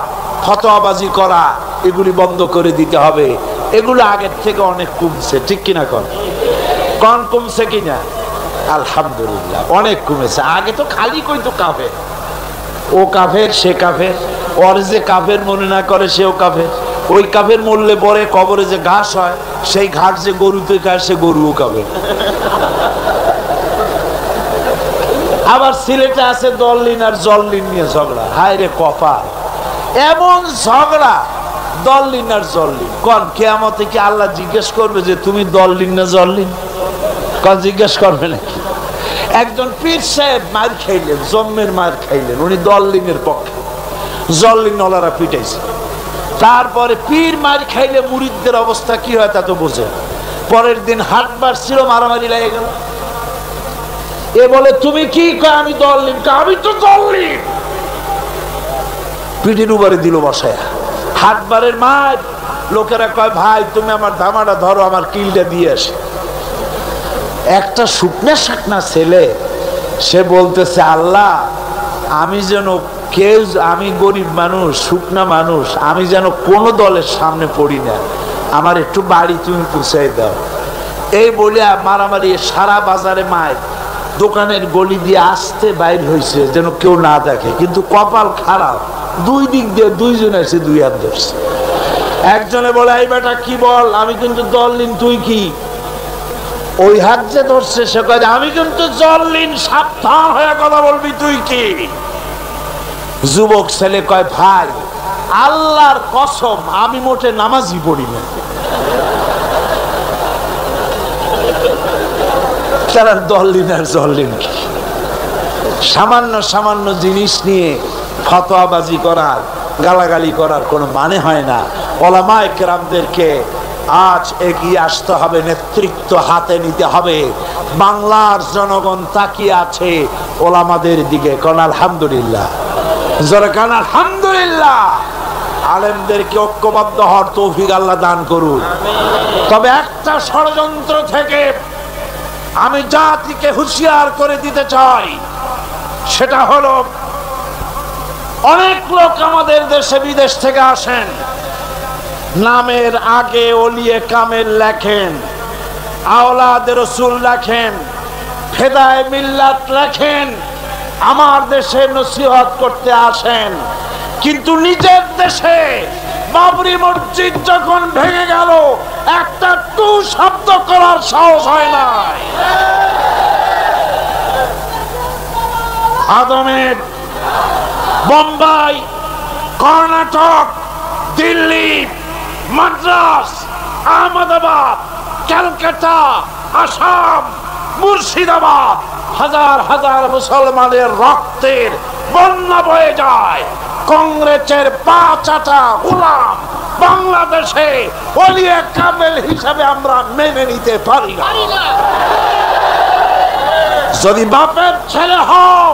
[SPEAKER 1] ফতোয়াবাজি করা, এগুলি বন্ধ করে দিতে হবে। এগুলো আগের থেকে অনেক কমছে, ঠিক কিনা? কোন কমছে কিনা? আলহামদুলিল্লাহ, অনেক কমেছে। আগে তো খালি কইতো কাফের, ও কাফের, সে কাফের, ওর যে কাফের মনে না করে সেও কাফের। ওই কাফের মরলে পরে কবরে যে ঘাস হয়, সেই ঘাস যে গরুতে খায়, সে গরুও কাফের। আবার সিলেটে আছে দললিন আর জললিন নিয়ে ঝগড়া। হায় রে কপাল, এমন ঝগড়া দললিন আর জললিন। কোন কিয়ামতে কি আল্লাহ জিজ্ঞেস করবে যে তুমি দললিন না জললিন? কোন জিজ্ঞেস করবে নাকি? একজন পীর সাহেব মার খাইলেন, জম্মের মার খাইলেন, উনি দললিনের পক্ষে, জললিন ওলারা পিটাইছে। তারপরে পীর মার খাইলে মুরিদদের অবস্থা কি হয় তা তো বোঝে। পরের দিন হাট বাড়ছিল, মারামারি লেগে গেল। এ বলে তুমি কি কয়? আমি দললিন। আমি তো দললিন। পিঠির উপরে দিল বসায়া। হাটবারের মার লোকেরা কয়, ভাই তুমি আমার ধামাটা ধরো, আমার কিলটা দিয়ে আসে। একটা শুকনা শাকনা ছেলে, সে বলতেছে, আল্লাহ আমি যেন কেউ, আমি গরিব মানুষ, শুকনা মানুষ, আমি যেন কোনো দলের সামনে পড়ি না, আমার একটু বাড়ি তুমি পৌঁছাই দাও। এই বলে মারামারি সারা বাজারে মায়ের দোকানের গলি দিয়ে আসতে বাইর হয়েছে যেন কেউ না দেখে। কিন্তু কপাল খারাপ, দুই দিক দিয়ে দুইজন এসে দুই হাত ধরছে। একজনে বলে এই বেটা কি বল, আমি কিন্তু দললিন, তুই কি? ওই হাত যে ধরছে সে কয় আমি কিন্তু দললিন, সাবধান হয়ে কথা বলবি, তুই কি? যুবক ছেলে কয় ভাই আল্লাহর কসম আমি মোটে নামাজই পড়ি না। তারা দললিন আর জললিন কি? সামান্য সামান্য জিনিস নিয়ে ফতোয়াবাজি করার, গালাগালি করার কোনো মানে হয় না। ওলামায়ে কেরামদেরকে আজ এগিয়ে আসতে হবে, নেতৃত্ব হাতে নিতে হবে। বাংলার জনগণ তাকিয়ে আছে ওলামাদের দিকে। কোন আলহামদুলিল্লাহ, জোরে কোন আলহামদুলিল্লাহ। আলেমদেরকে ঐক্যবদ্ধ হওয়ার তৌফিক আল্লাহ দান করুন। তবে একটা ষড়যন্ত্র থেকে আমি জাতিকে হুঁশিয়ার করে দিতে চাই, সেটা হলো অনেক লোক আমাদের দেশে বিদেশ থেকে আসেন, নামের আগে ওলিয়ে কামেল লেখেন, আওলাদ রাসূল লেখেন, ফেদায়ে মিল্লাত লেখেন, আমার দেশে নসিহত করতে আসেন, কিন্তু নিজের দেশে বাবরি মসজিদ যখন ভেঙে গেল একটা টু শব্দ করার সাহস হয় নাই। আদমের বোম্বাই, কর্ণাটক, দিল্লি, মাদ্রাস, আহমেদাবাদ, ক্যালকাটা, আসাম, মুর্শিদাবাদ হাজার হাজার মুসলমানের রক্তের বন্যা বয়ে যায়। কংগ্রেসের পাঁচাটা গোলাম বাংলাদেশে ওলিয়ে কামেল হিসাবে আমরা মেনে নিতে পারি না। যদি বাপের ছেলে হও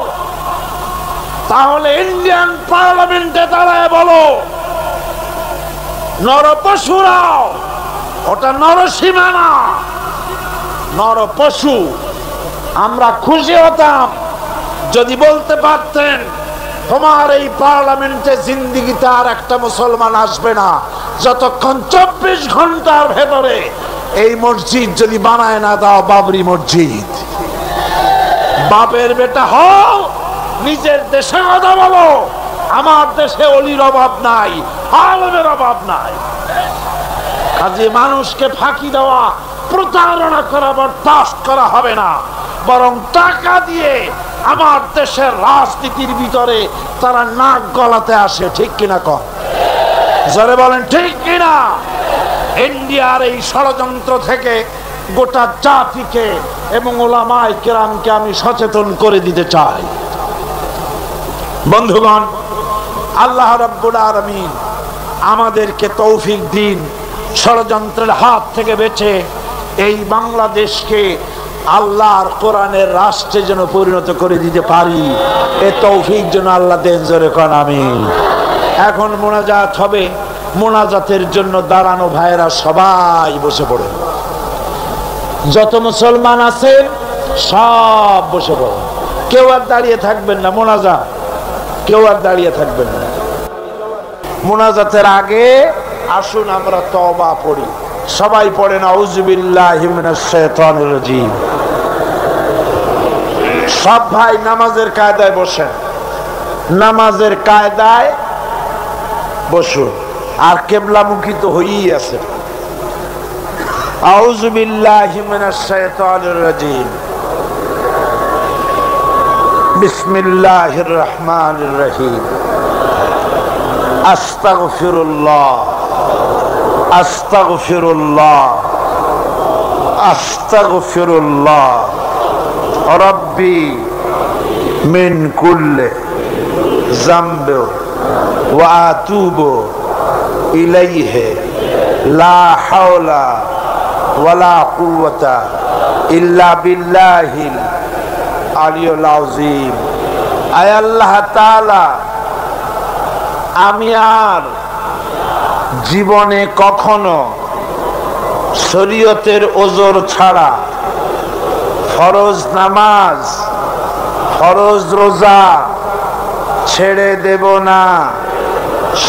[SPEAKER 1] তাহলে ইন্ডিয়ান পার্লামেন্টে দাঁড়ায় বলো নরপশুরাও, ওটা নরসীমা না, নরপশু। আমরা খুশি হতাম যদি বলতে পারতেন তোমার এই পার্লামেন্টে জিন্দিগিতে আর একটা মুসলমান আসবে না যতক্ষণ 24 ঘন্টার ভেতরে এই মসজিদ যদি বানায় না দাও বাবরি মসজিদ। বাপের বেটা হও, নিজের দেশে কথা বলো। আমার দেশে অলির অভাব নাই, আলেমের অভাব নাই। কাজে মানুষকে ফাঁকি দেওয়া, প্রতারণা করা বরদাস্ত করা হবে না, বরং টাকা দিয়ে আমার দেশের রাজনীতির ভিতরে তারা নাক গলাতে আসে। ঠিক কিনা কন? জোরে বলেন ঠিক কিনা? ইন্ডিয়ার এই ষড়যন্ত্র থেকে গোটা জাতিকে এবং ওলামায়ে কেরামকে আমি সচেতন করে দিতে চাই। বন্ধুগণ, আল্লাহ রাব্বুল আলামিন আমাদেরকে তৌফিক দিন ষড়যন্ত্রের হাত থেকে বেঁচে এই বাংলাদেশকে আল্লাহর কোরআনের রাষ্ট্রে যেন পরিণত করে দিতে পারি, এ তৌফিক যেন আল্লাহ দেন। জোরে কোন আমিন। এখন মোনাজাত হবে, মোনাজাতের জন্য দাঁড়ানো ভাইরা সবাই বসে পড়ে। যত মুসলমান আছেন সব বসে পড়ে, কেউ আর দাঁড়িয়ে থাকবেন না। মোনাজাত কেউ আর দাঁড়িয়ে থাকবেন না। মোনাজাতের আগে আসুন আমরা তওবা পড়ি। সবাই পড়েন আউযু বিল্লাহি মিনাশ শাইতানির রাজীম। সব ভাই নামাজের কায়দায় বসেন, নামাজের কায়দায় বসুন, আর কিবলামুখী তো হয়েই আছে। আউযু বিল্লাহি মিনাশ শাইতানির রাজীম। বিসমিল্লাহির রহমানির রহিম। আস্তাগফিরুল্লাহ আস্তাগফিরুল্লাহ আস্তাগফিরুল্লাহ রব্বি মিন কুল্লি যামবি ওয়া আতুবু ইলাইহি লা হাওলা ওয়ালা কুওয়াতা ইল্লা বিল্লাহিল আলিয়্যিল আযীম। আয় আল্লাহ তাআলা, আমি আর জীবনে কখনো শরীয়তের ওজর ছাড়া ফরজ নামাজ, ফরজ রোজা ছেড়ে দেব না।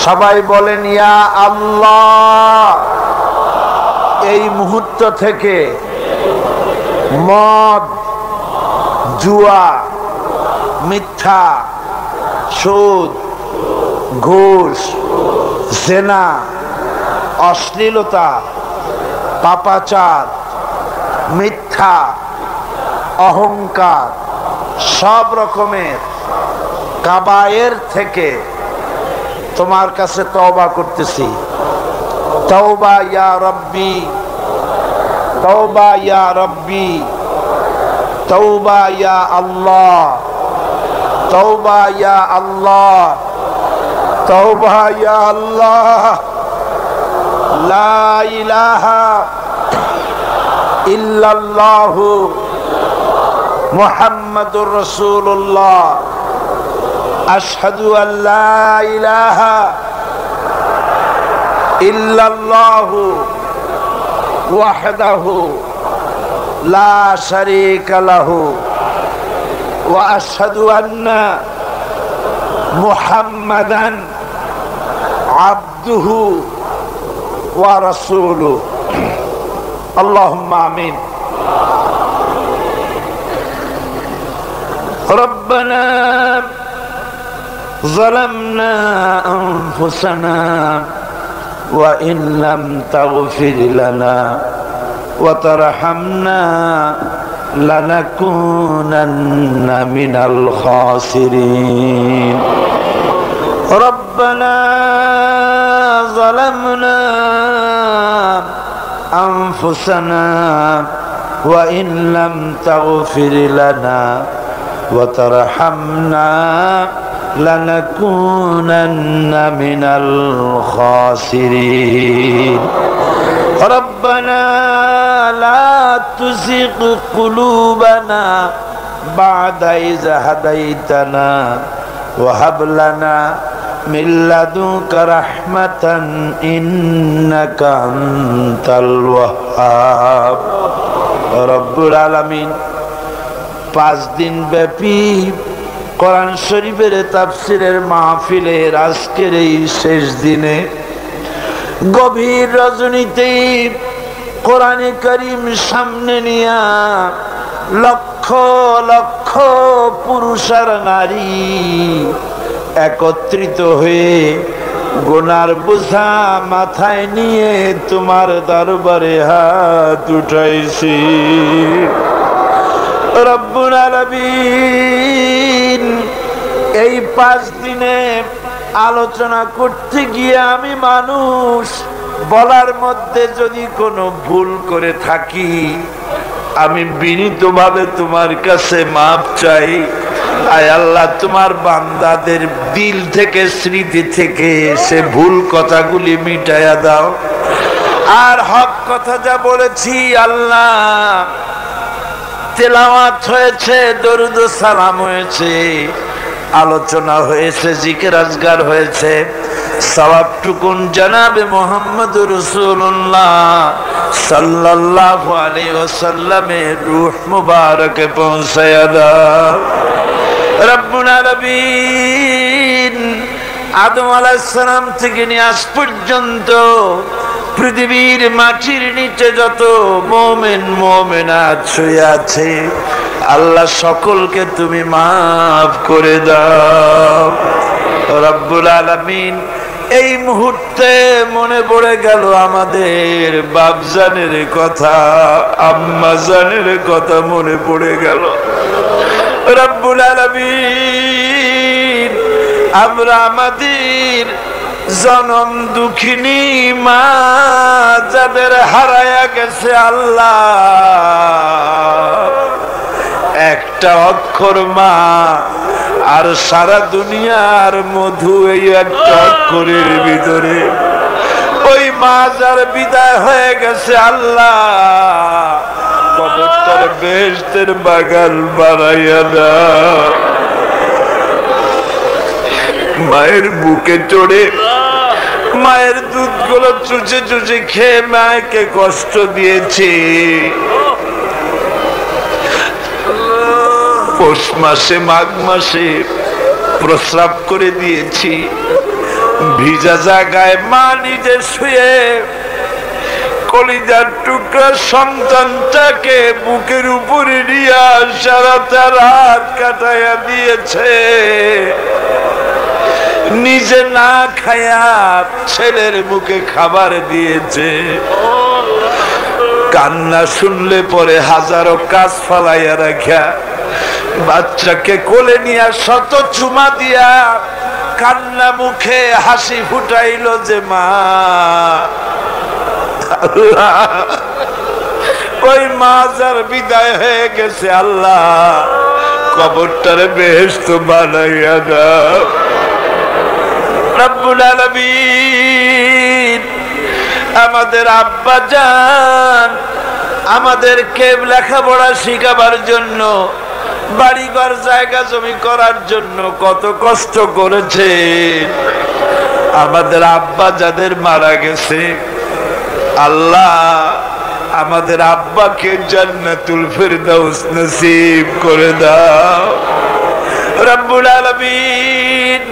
[SPEAKER 1] সবাই বলেন ইয়া আল্লাহ। এই মুহূর্ত থেকে মদ, জুয়া, মিথ্যা, সুদ, ঘুষ, জেনা, অশ্লীলতা, পাপাচার, মিথ্যা, অহংকার, সব রকমের কাবায়ের থেকে তোমার কাছে তওবা করতেছি। তওবা ইয়া রব্বি, তওবা ইয়া রব্বি, তওবা ইয়া আল্লাহ, তওবা ইয়া আল্লাহ, তওবা ইয়া আল্লাহ। লা ইলাহা ইল্লাল্লাহু মুহাম্মাদুর রাসূলুল্লাহ। আশহাদু আল্লা ইলাহা ইল্লাল্লাহু ওয়াহদাহু লা শারীকা লাহু ওয়া আশহাদু আন্না মুহাম্মাদান আবদুহু ওয়া রাসূলুহু। আল্লাহুম্মা আমিন। রব্বানা ظلمنا أنفسنا وإن لم تغفر لنا وترحمنا لنكونن من الخاسرين. ربنا ظلمنا أنفسنا وإن لم تغفر لنا وترحمنا لنكونن من الخاسرين. ربنا لا تزغ قلوبنا بعد إذ هديتنا وهب لنا من لدنك رحمة إنك أنت الوهاب. رب العالمين 5 দিন ব্যাপী কোরআন শরীফের তাফসীরের মাহফিলের আজকের এই শেষ দিনে গভীর রজনীতে কোরআনে কারীম সামনে নিয়া লক্ষ লক্ষ পুরুষ আর নারী একত্রিত হয়ে গুনার বোঝা মাথায় নিয়ে তোমার দরবারে হাত উঠাইছি। রব্বুল আলামিন, এই 5 দিনে আলোচনা করতে গিয়ে আমি মানুষ, বলার মধ্যে যদি কোনো ভুল করে থাকি আমি বিনীতভাবে তোমার কাছে মাপ চাই। আয় আল্লাহ, তোমার বান্দাদের দিল থেকে, স্মৃতি থেকে সে ভুল কথাগুলি মিটাইয়া দাও। আর হক কথা যা বলেছি আল্লাহ, তেলাওয়াত হয়েছে, দরুদ ও সালাম হয়েছে, আলোচনা হয়েছে, জিকির আজগার হয়েছে, সওয়াবটুকুন জনাবে মুহাম্মদুর রাসূলুল্লাহ সাল্লাল্লাহু আলাইহি ওয়াসাল্লামের রূহ মুবারকে পৌঁছায়া দাও। রব্বুল আলামিন, আদম আলাইহিস সালাম থেকে নিয়ে আজ পর্যন্ত পৃথিবীর মাটির নিচে যত মুমিন মুমিনাত শুয়ে আছে আল্লাহ সকলকে তুমি মাফ করে দাও। রব্বুল আলামিন, এই মুহূর্তে মনে পড়ে গেল আমাদের বাপজানের কথা, আম্মাজানের কথা মনে পড়ে গেল। রব্বুল আলামিন, আমরা আমাদের জনম দুঃখিনী মা যাদের হারায়া গেছে আল্লাহ, একটা অক্ষর মা আর সারা দুনিয়ার মধু এই একটা অক্ষরের ভিতরে। ওই মা যার বিদায় হয়ে গেছে আল্লাহ, কবরটার বেহেশতের বাগান বানাইয়া দাও। মায়ের বুকে চড়ে মায়ের দুধগুলো চুচে চুচে খেয়ে মাকে কষ্ট দিয়েছি। পৌষ মাসে মাঘ মাসে প্রস্রাব করে দিয়েছি। ভিজা জায়গায় মা নিজে শুয়ে কলিজার টুকরা সন্তানটাকে বুকের উপরে নিয়ে সারাটা রাত কাটাইয়া দিয়েছে। নিজে না খায়া ছেলের মুখে খাবার দিয়েছে। কান্না শুনলে পরে হাজারো কাজ ফালাইয়া রাখা বাচ্চাকে কোলে নিয়ে শত চুমা দিয়া কান্না মুখে হাসি ফুটাইল যে মা, আল্লাহ ওই মা যার বিদায় হয়ে গেছে, আল্লাহ কবরটারে বেহেশত বানাইয়া দাও। রব্বুল আলামিন আমাদের আব্বা জান আমাদেরকে লেখাপড়া শিখাবার জন্য, বাড়িঘর জায়গা জমি করার জন্য কত কষ্ট করেছে। আমাদের আব্বা যাদের মারা গেছে, আল্লাহ আমাদের আব্বাকে জান্নাতুল ফিরদাউস নসিব করে দাও। রব্বুল আলামিন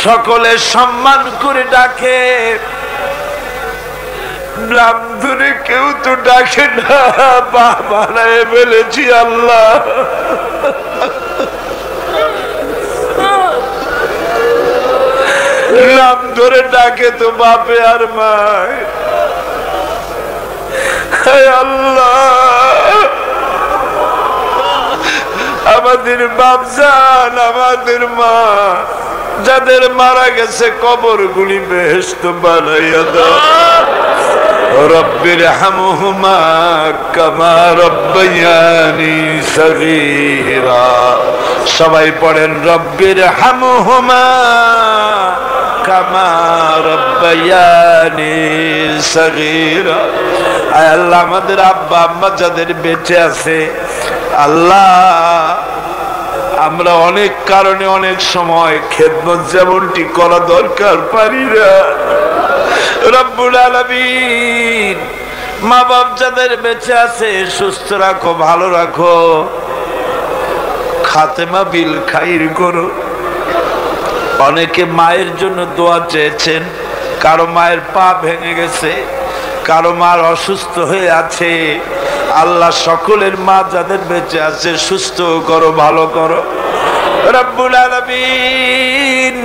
[SPEAKER 1] সকলে সম্মান করে ডাকে, নাম ধরে কেউ তো ডাকে না, বাবা বলেছি আল্লাহ নাম ধরে ডাকে তো বাপে আর মায়। আল্লাহ আমাদের বাপজান আমাদের মা যাদের মারা গেছে কবর গুলি বেহেশত বানাইয়া দাও। রব্বির হামহুমা কামা রব্বায়ানি সগীরা। সবাই পড়েন রব্বির হামহুমা কামা রব্বায়ানি সগীরা। আয় আল্লাহ আমাদের আব্বা আম্মা যাদের বেঁচে আছে, আল্লাহ আমরা অনেক কারণে অনেক সময় খেদমত যেমনটি করা দরকার পারি না। রব্বুল আলামিন মা বাপ যাদের বেঁচে আছে সুস্থ রাখো, ভালো রাখো, খাতেমা বিল খাইর করো। অনেকে মায়ের জন্য দোয়া চেয়েছেন, কারো মায়ের পা ভেঙে গেছে, কারো মা অসুস্থ হয়ে আছে। আল্লাহ সকলের মা যাদের বেঁচে আছে সুস্থ করো, ভালো করো। রব্বুল আলামিন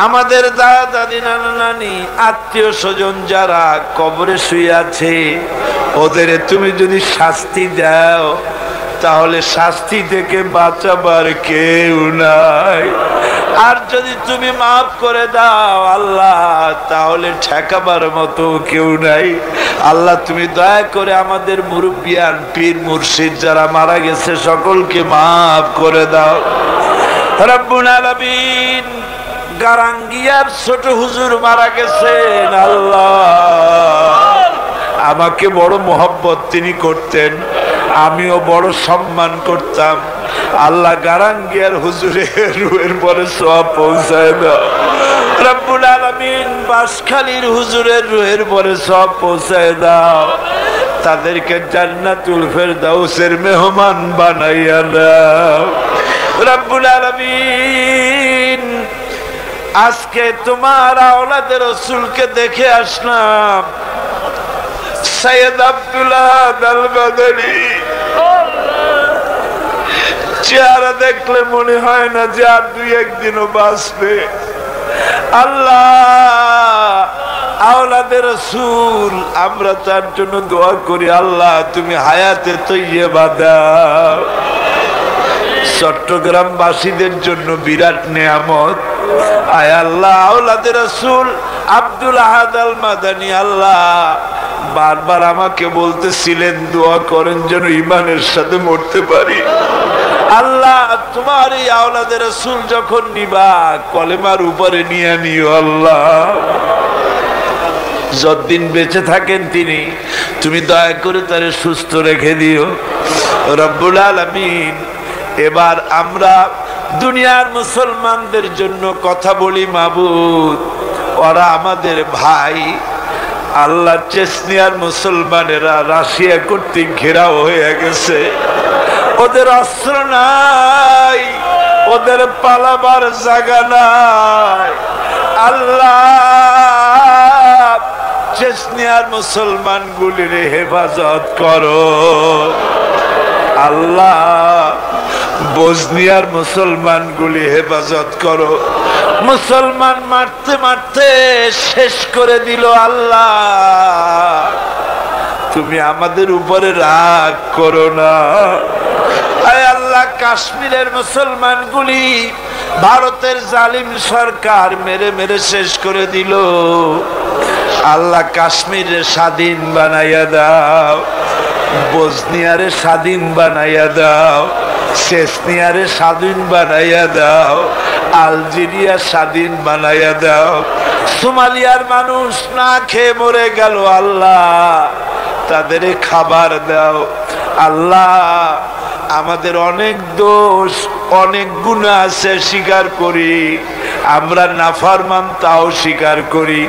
[SPEAKER 1] আমাদের দাদা দাদি নানা নানি আত্মীয় স্বজন যারা কবরে শুয়ে আছে, ওদের তুমি যদি শাস্তি দাও তাহলে শাস্তি থেকে বাঁচাবার কেউ নাই। আর যদি তুমি মাফ করে দাও আল্লাহ, তাহলে ঠেকাবার মতো কেউ নাই। আল্লাহ তুমি দয়া করে আমাদের মুরব্বিয়ান পীর মুর্শিদ যারা মারা গেছে সকলকে মাফ করে দাও। রব্বুল আলামিন গারাঙ্গিয়ার ছোট হুজুর মারা গেছেন, আল্লাহ আমাকে বড় মোহব্বত তিনি করতেন, আমিও বড় সম্মান করতাম। আল্লাহ গারাঙ্গিয়ার হুজুরের রুহের পরে সওয়াব পৌঁছায় দাও। রব্বুল আলামিন বাঁশখালীর হুজুরের রুহের পরে সওয়াব পৌঁছায় দাও। তাদেরকে জান্নাতুল ফেরদাউসের মেহমান বানাইয়া দাও। রব্বুল আলামিন আজকে তোমার আওলাদে রাসূলকে দেখে আসলাম। সৈয়দ আব্দুল্লাহ আল মাদানী চেহারা দেখলে মনে হয় না যে আর দুই একদিনও বাঁচবে। আল্লাহ আওলাদে রাসূল আমরা তার জন্য দোয়া করি, আল্লাহ তুমি হায়াতে তৈয়বা দাও। চট্টগ্রামবাসীদের জন্য বিরাট নেয়ামত। আয় আল্লাহ আওলাদে রাসূল আব্দুল আহাদ আল মাদানী আল্লাহ বারবার আমাকে বলতেছিলেন দোয়া করেন যেন ঈমানের সাথে মরতে পারি। আল্লাহ তোমার এই আওলাদে রাসূল যখন নিবা কলেমার উপরে নিয়ে নিও। আল্লাহ যতদিন বেঁচে থাকেন তিনি তুমি দয়া করে তারে সুস্থ রেখে দিও। রব্বুল আলামিন এবার আমরা দুনিয়ার মুসলমানদের জন্য কথা বলি মাবুদ, ওরা আমাদের ভাই। আল্লাহ চেচনিয়ার মুসলমানেরা রাশিয়া কর্তৃক ঘেরাও হয়ে গেছে, ওদের অস্ত্র নাই, ওদের পালাবার জায়গা নাই। আল্লাহ চেচনিয়ার মুসলমান গুলির হেফাজত করো। আল্লাহ বসনিয়ার মুসলমানগুলি হেফাজত করো। মুসলমান মারতে মারতে শেষ করে দিল আল্লাহ, তুমি আমাদের উপরে রাগ করো না। আয় আল্লাহ, কাশ্মীরের মুসলমানগুলি ভারতের জালিম সরকার মেরে মেরে শেষ করে দিল। আল্লাহ, কাশ্মীরে স্বাধীন বানাইয়া দাও, বসনিয়ারে স্বাধীন বানাইয়া দাও, চেচনিয়ারে স্বাধীন বানাইয়া দাও, আলজেরিয়া স্বাধীন বানাইয়া দাও। সোমালিয়ার মানুষ না খেয়ে মরে গেল, আল্লাহ তাদের খাবার দাও। আল্লাহ, আমাদের অনেক দোষ অনেক গুনাহ আছে, স্বীকার করি। আমরা নাফরমান তাও স্বীকার করি,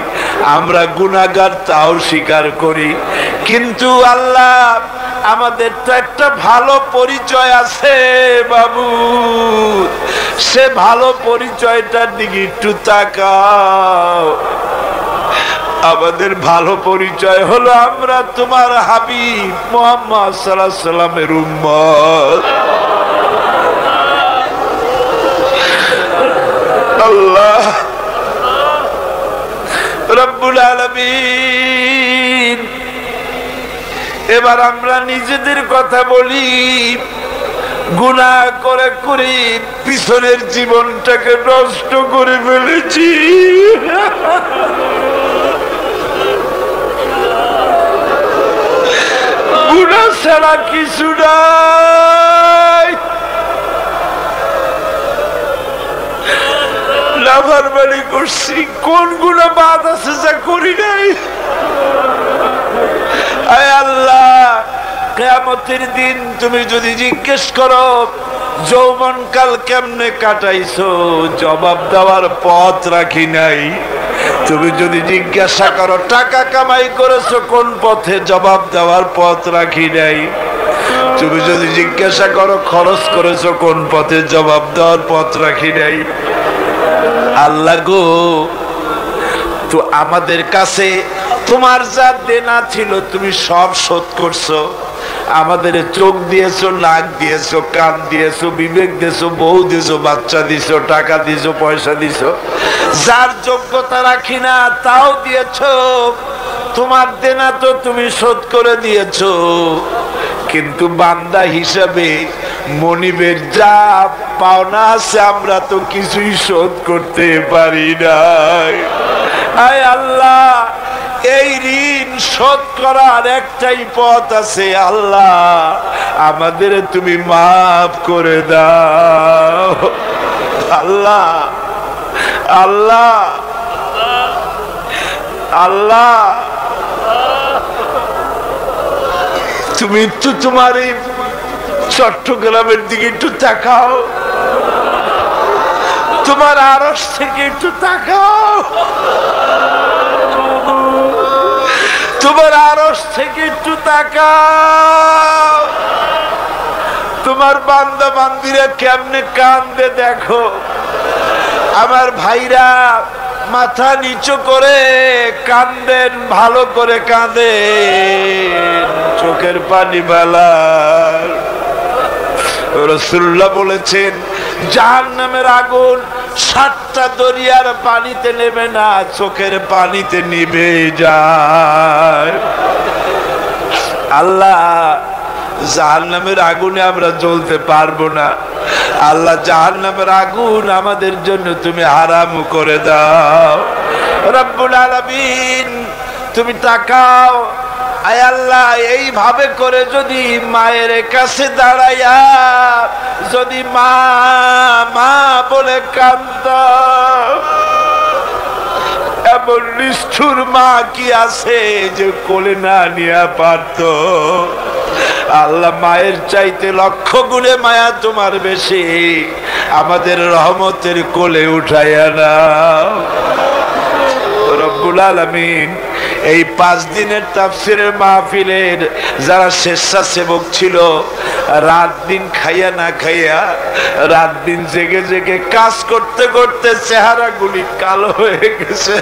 [SPEAKER 1] আমরা গুনাহগার তাও স্বীকার করি। কিন্তু আল্লাহ, আমাদের তো একটা ভালো পরিচয় আছে বাবু, সে ভালো পরিচয়টার দিকে একটু তাকাও। আমাদের ভালো পরিচয় হলো আমরা তোমার হাবিব মুহাম্মদ সাল্লাল্লাহু আলাইহি সাল্লামের উম্মত। আল্লাহ রব্বুল আলামিন, এবার আমরা নিজেদের কথা বলি। গুনাহ করে করে পিছনের জীবনটাকে নষ্ট করে ফেলেছি। গুনাহ ছাড়া কিছু নাই, নাফরমানি করছি। কোন গুনাহ বাদ আছে যা করি নাই? আয় আল্লাহ, কিয়ামতের দিন তুমি যদি জিজ্ঞেস করো যৌবনকাল কেমনে কাটাইছো, জবাব দেওয়ার পথ রাখি নাই। তুমি যদি জিজ্ঞাসা করো টাকা কামাই করেছো কোন পথে, জবাব দেওয়ার পথ রাখি নাই। তুমি যদি জিজ্ঞাসা করো খরচ করেছো কোন পথে, জবাব দেওয়ার পথ রাখি নাই। আল্লাহ গো, তো আমাদের কাছে তোমার যা দেনা ছিল তুমি সব শোধ করছো। আমাদের চোখ দিয়েছো, নাক দিয়েছো, কান দিয়েছো, বিবেক দিয়েছো, বউ দিয়েছো, বাচ্চা দিয়েছো, টাকা দিয়েছো, পয়সা দিয়েছো। যার যোগ্যতা রাখি না তাও দিয়েছো। তোমার দেনা তো তুমি শোধ করে দিয়েছো, কিন্তু বান্দা হিসাবে মনিবের যা পাওনা আছে আমরা তো কিছুই শোধ করতে পারি নাই। আয় আল্লাহ, এই ঋণ শোধ করার একটাই পথ আছে। আল্লাহ, আমাদের তুমি মাফ করে দাও। আল্লাহ আল্লাহ আল্লাহ, তুমি একটু তোমার এই চট্টগ্রামের দিকে একটু তাকাও, তোমার আরশ থেকে একটু তাকাও, তোমার আরশ থেকে একটু তাকাও। তোমার বান্দা বান্দিরা কেমনে কান্দে দেখো। আমার ভাইরা মাথা নিচু করে কান্দেন, ভালো করে কাঁদেন, চোখের পানি বালার। রাসূলুল্লাহ বলেছেন জাহান্নামের আগুন 7টা দরিয়ার পানিতে নেবে না, চোখের পানিতে নিভে যায়। আল্লাহ, জাহান্নামের আগুনে আমরা জ্বলতে পারবো না। আল্লাহ, জাহান্নামের আগুন আমাদের জন্য তুমি হারাম করে দাও। রব্বুল আলামিন, তুমি তাকাও। আয় আল্লাহ, এইভাবে করে যদি মায়ের কাছে দাঁড়াইয়া যদি মা মা বলে কাঁদতাম, এমন নিষ্ঠুর মা কি আছে যে কোলে না নিয়ে পারত? আল্লাহ, মায়ের চাইতে 1,00,000 গুণে মায়া তোমার বেশি। আমাদের রহমতের কোলে উঠাইয়া নাও রব্বুল আলামিন। এই 5 দিনের তাফসীরের মাহফিলের যারা স্বেচ্ছাসেবক ছিল, রাত দিন খাইয়া না খাইয়া, রাত দিন জেগে জেগে কাজ করতে করতে চেহারাগুলি কালো হয়ে গেছে।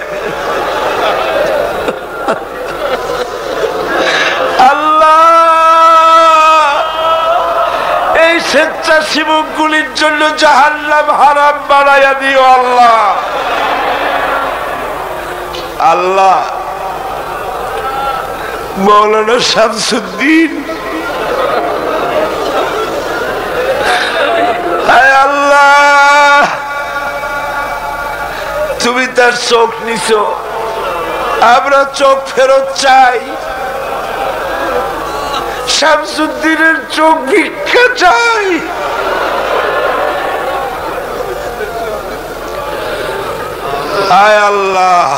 [SPEAKER 1] আল্লাহ, এই স্বেচ্ছাসেবকগুলির জন্য জাহান্নাম হারাম বানাইয়া দিও আল্লাহ। আল্লাহ মৌলানা শামসুদ্দিন, হায় আল্লাহ তুমি তার চোখ নিছো, আমরা চোখ ফেরত চাই। শামসুদ্দিনের চোখ ভিক্ষা চাই। আয় আল্লাহ,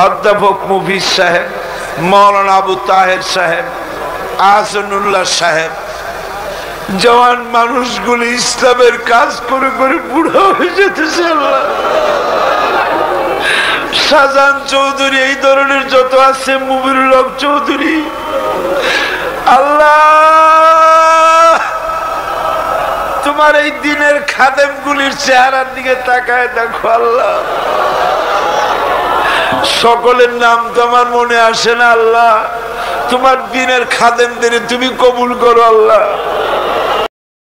[SPEAKER 1] অধ্যাপক মুফিজ সাহেব, মৌলানা আবু তাহের সাহেব, আহসানুল্লাহ সাহেব, জওয়ান মানুষগুলি ইসলামের কাজ করে করে বুড়ো হয়ে যেতেছে আল্লাহ। শাহজাহান চৌধুরী, এই ধরনের যত আছে, মুবিরুল হক চৌধুরী, আল্লাহ তোমার এই দিনের খাদেম গুলির চেহারার দিকে তাকায় দেখো আল্লাহ। সকলের নাম তো আমার মনে আসে না আল্লাহ, তোমার দিনের খাদেমদের তুমি কবুল করো আল্লাহ।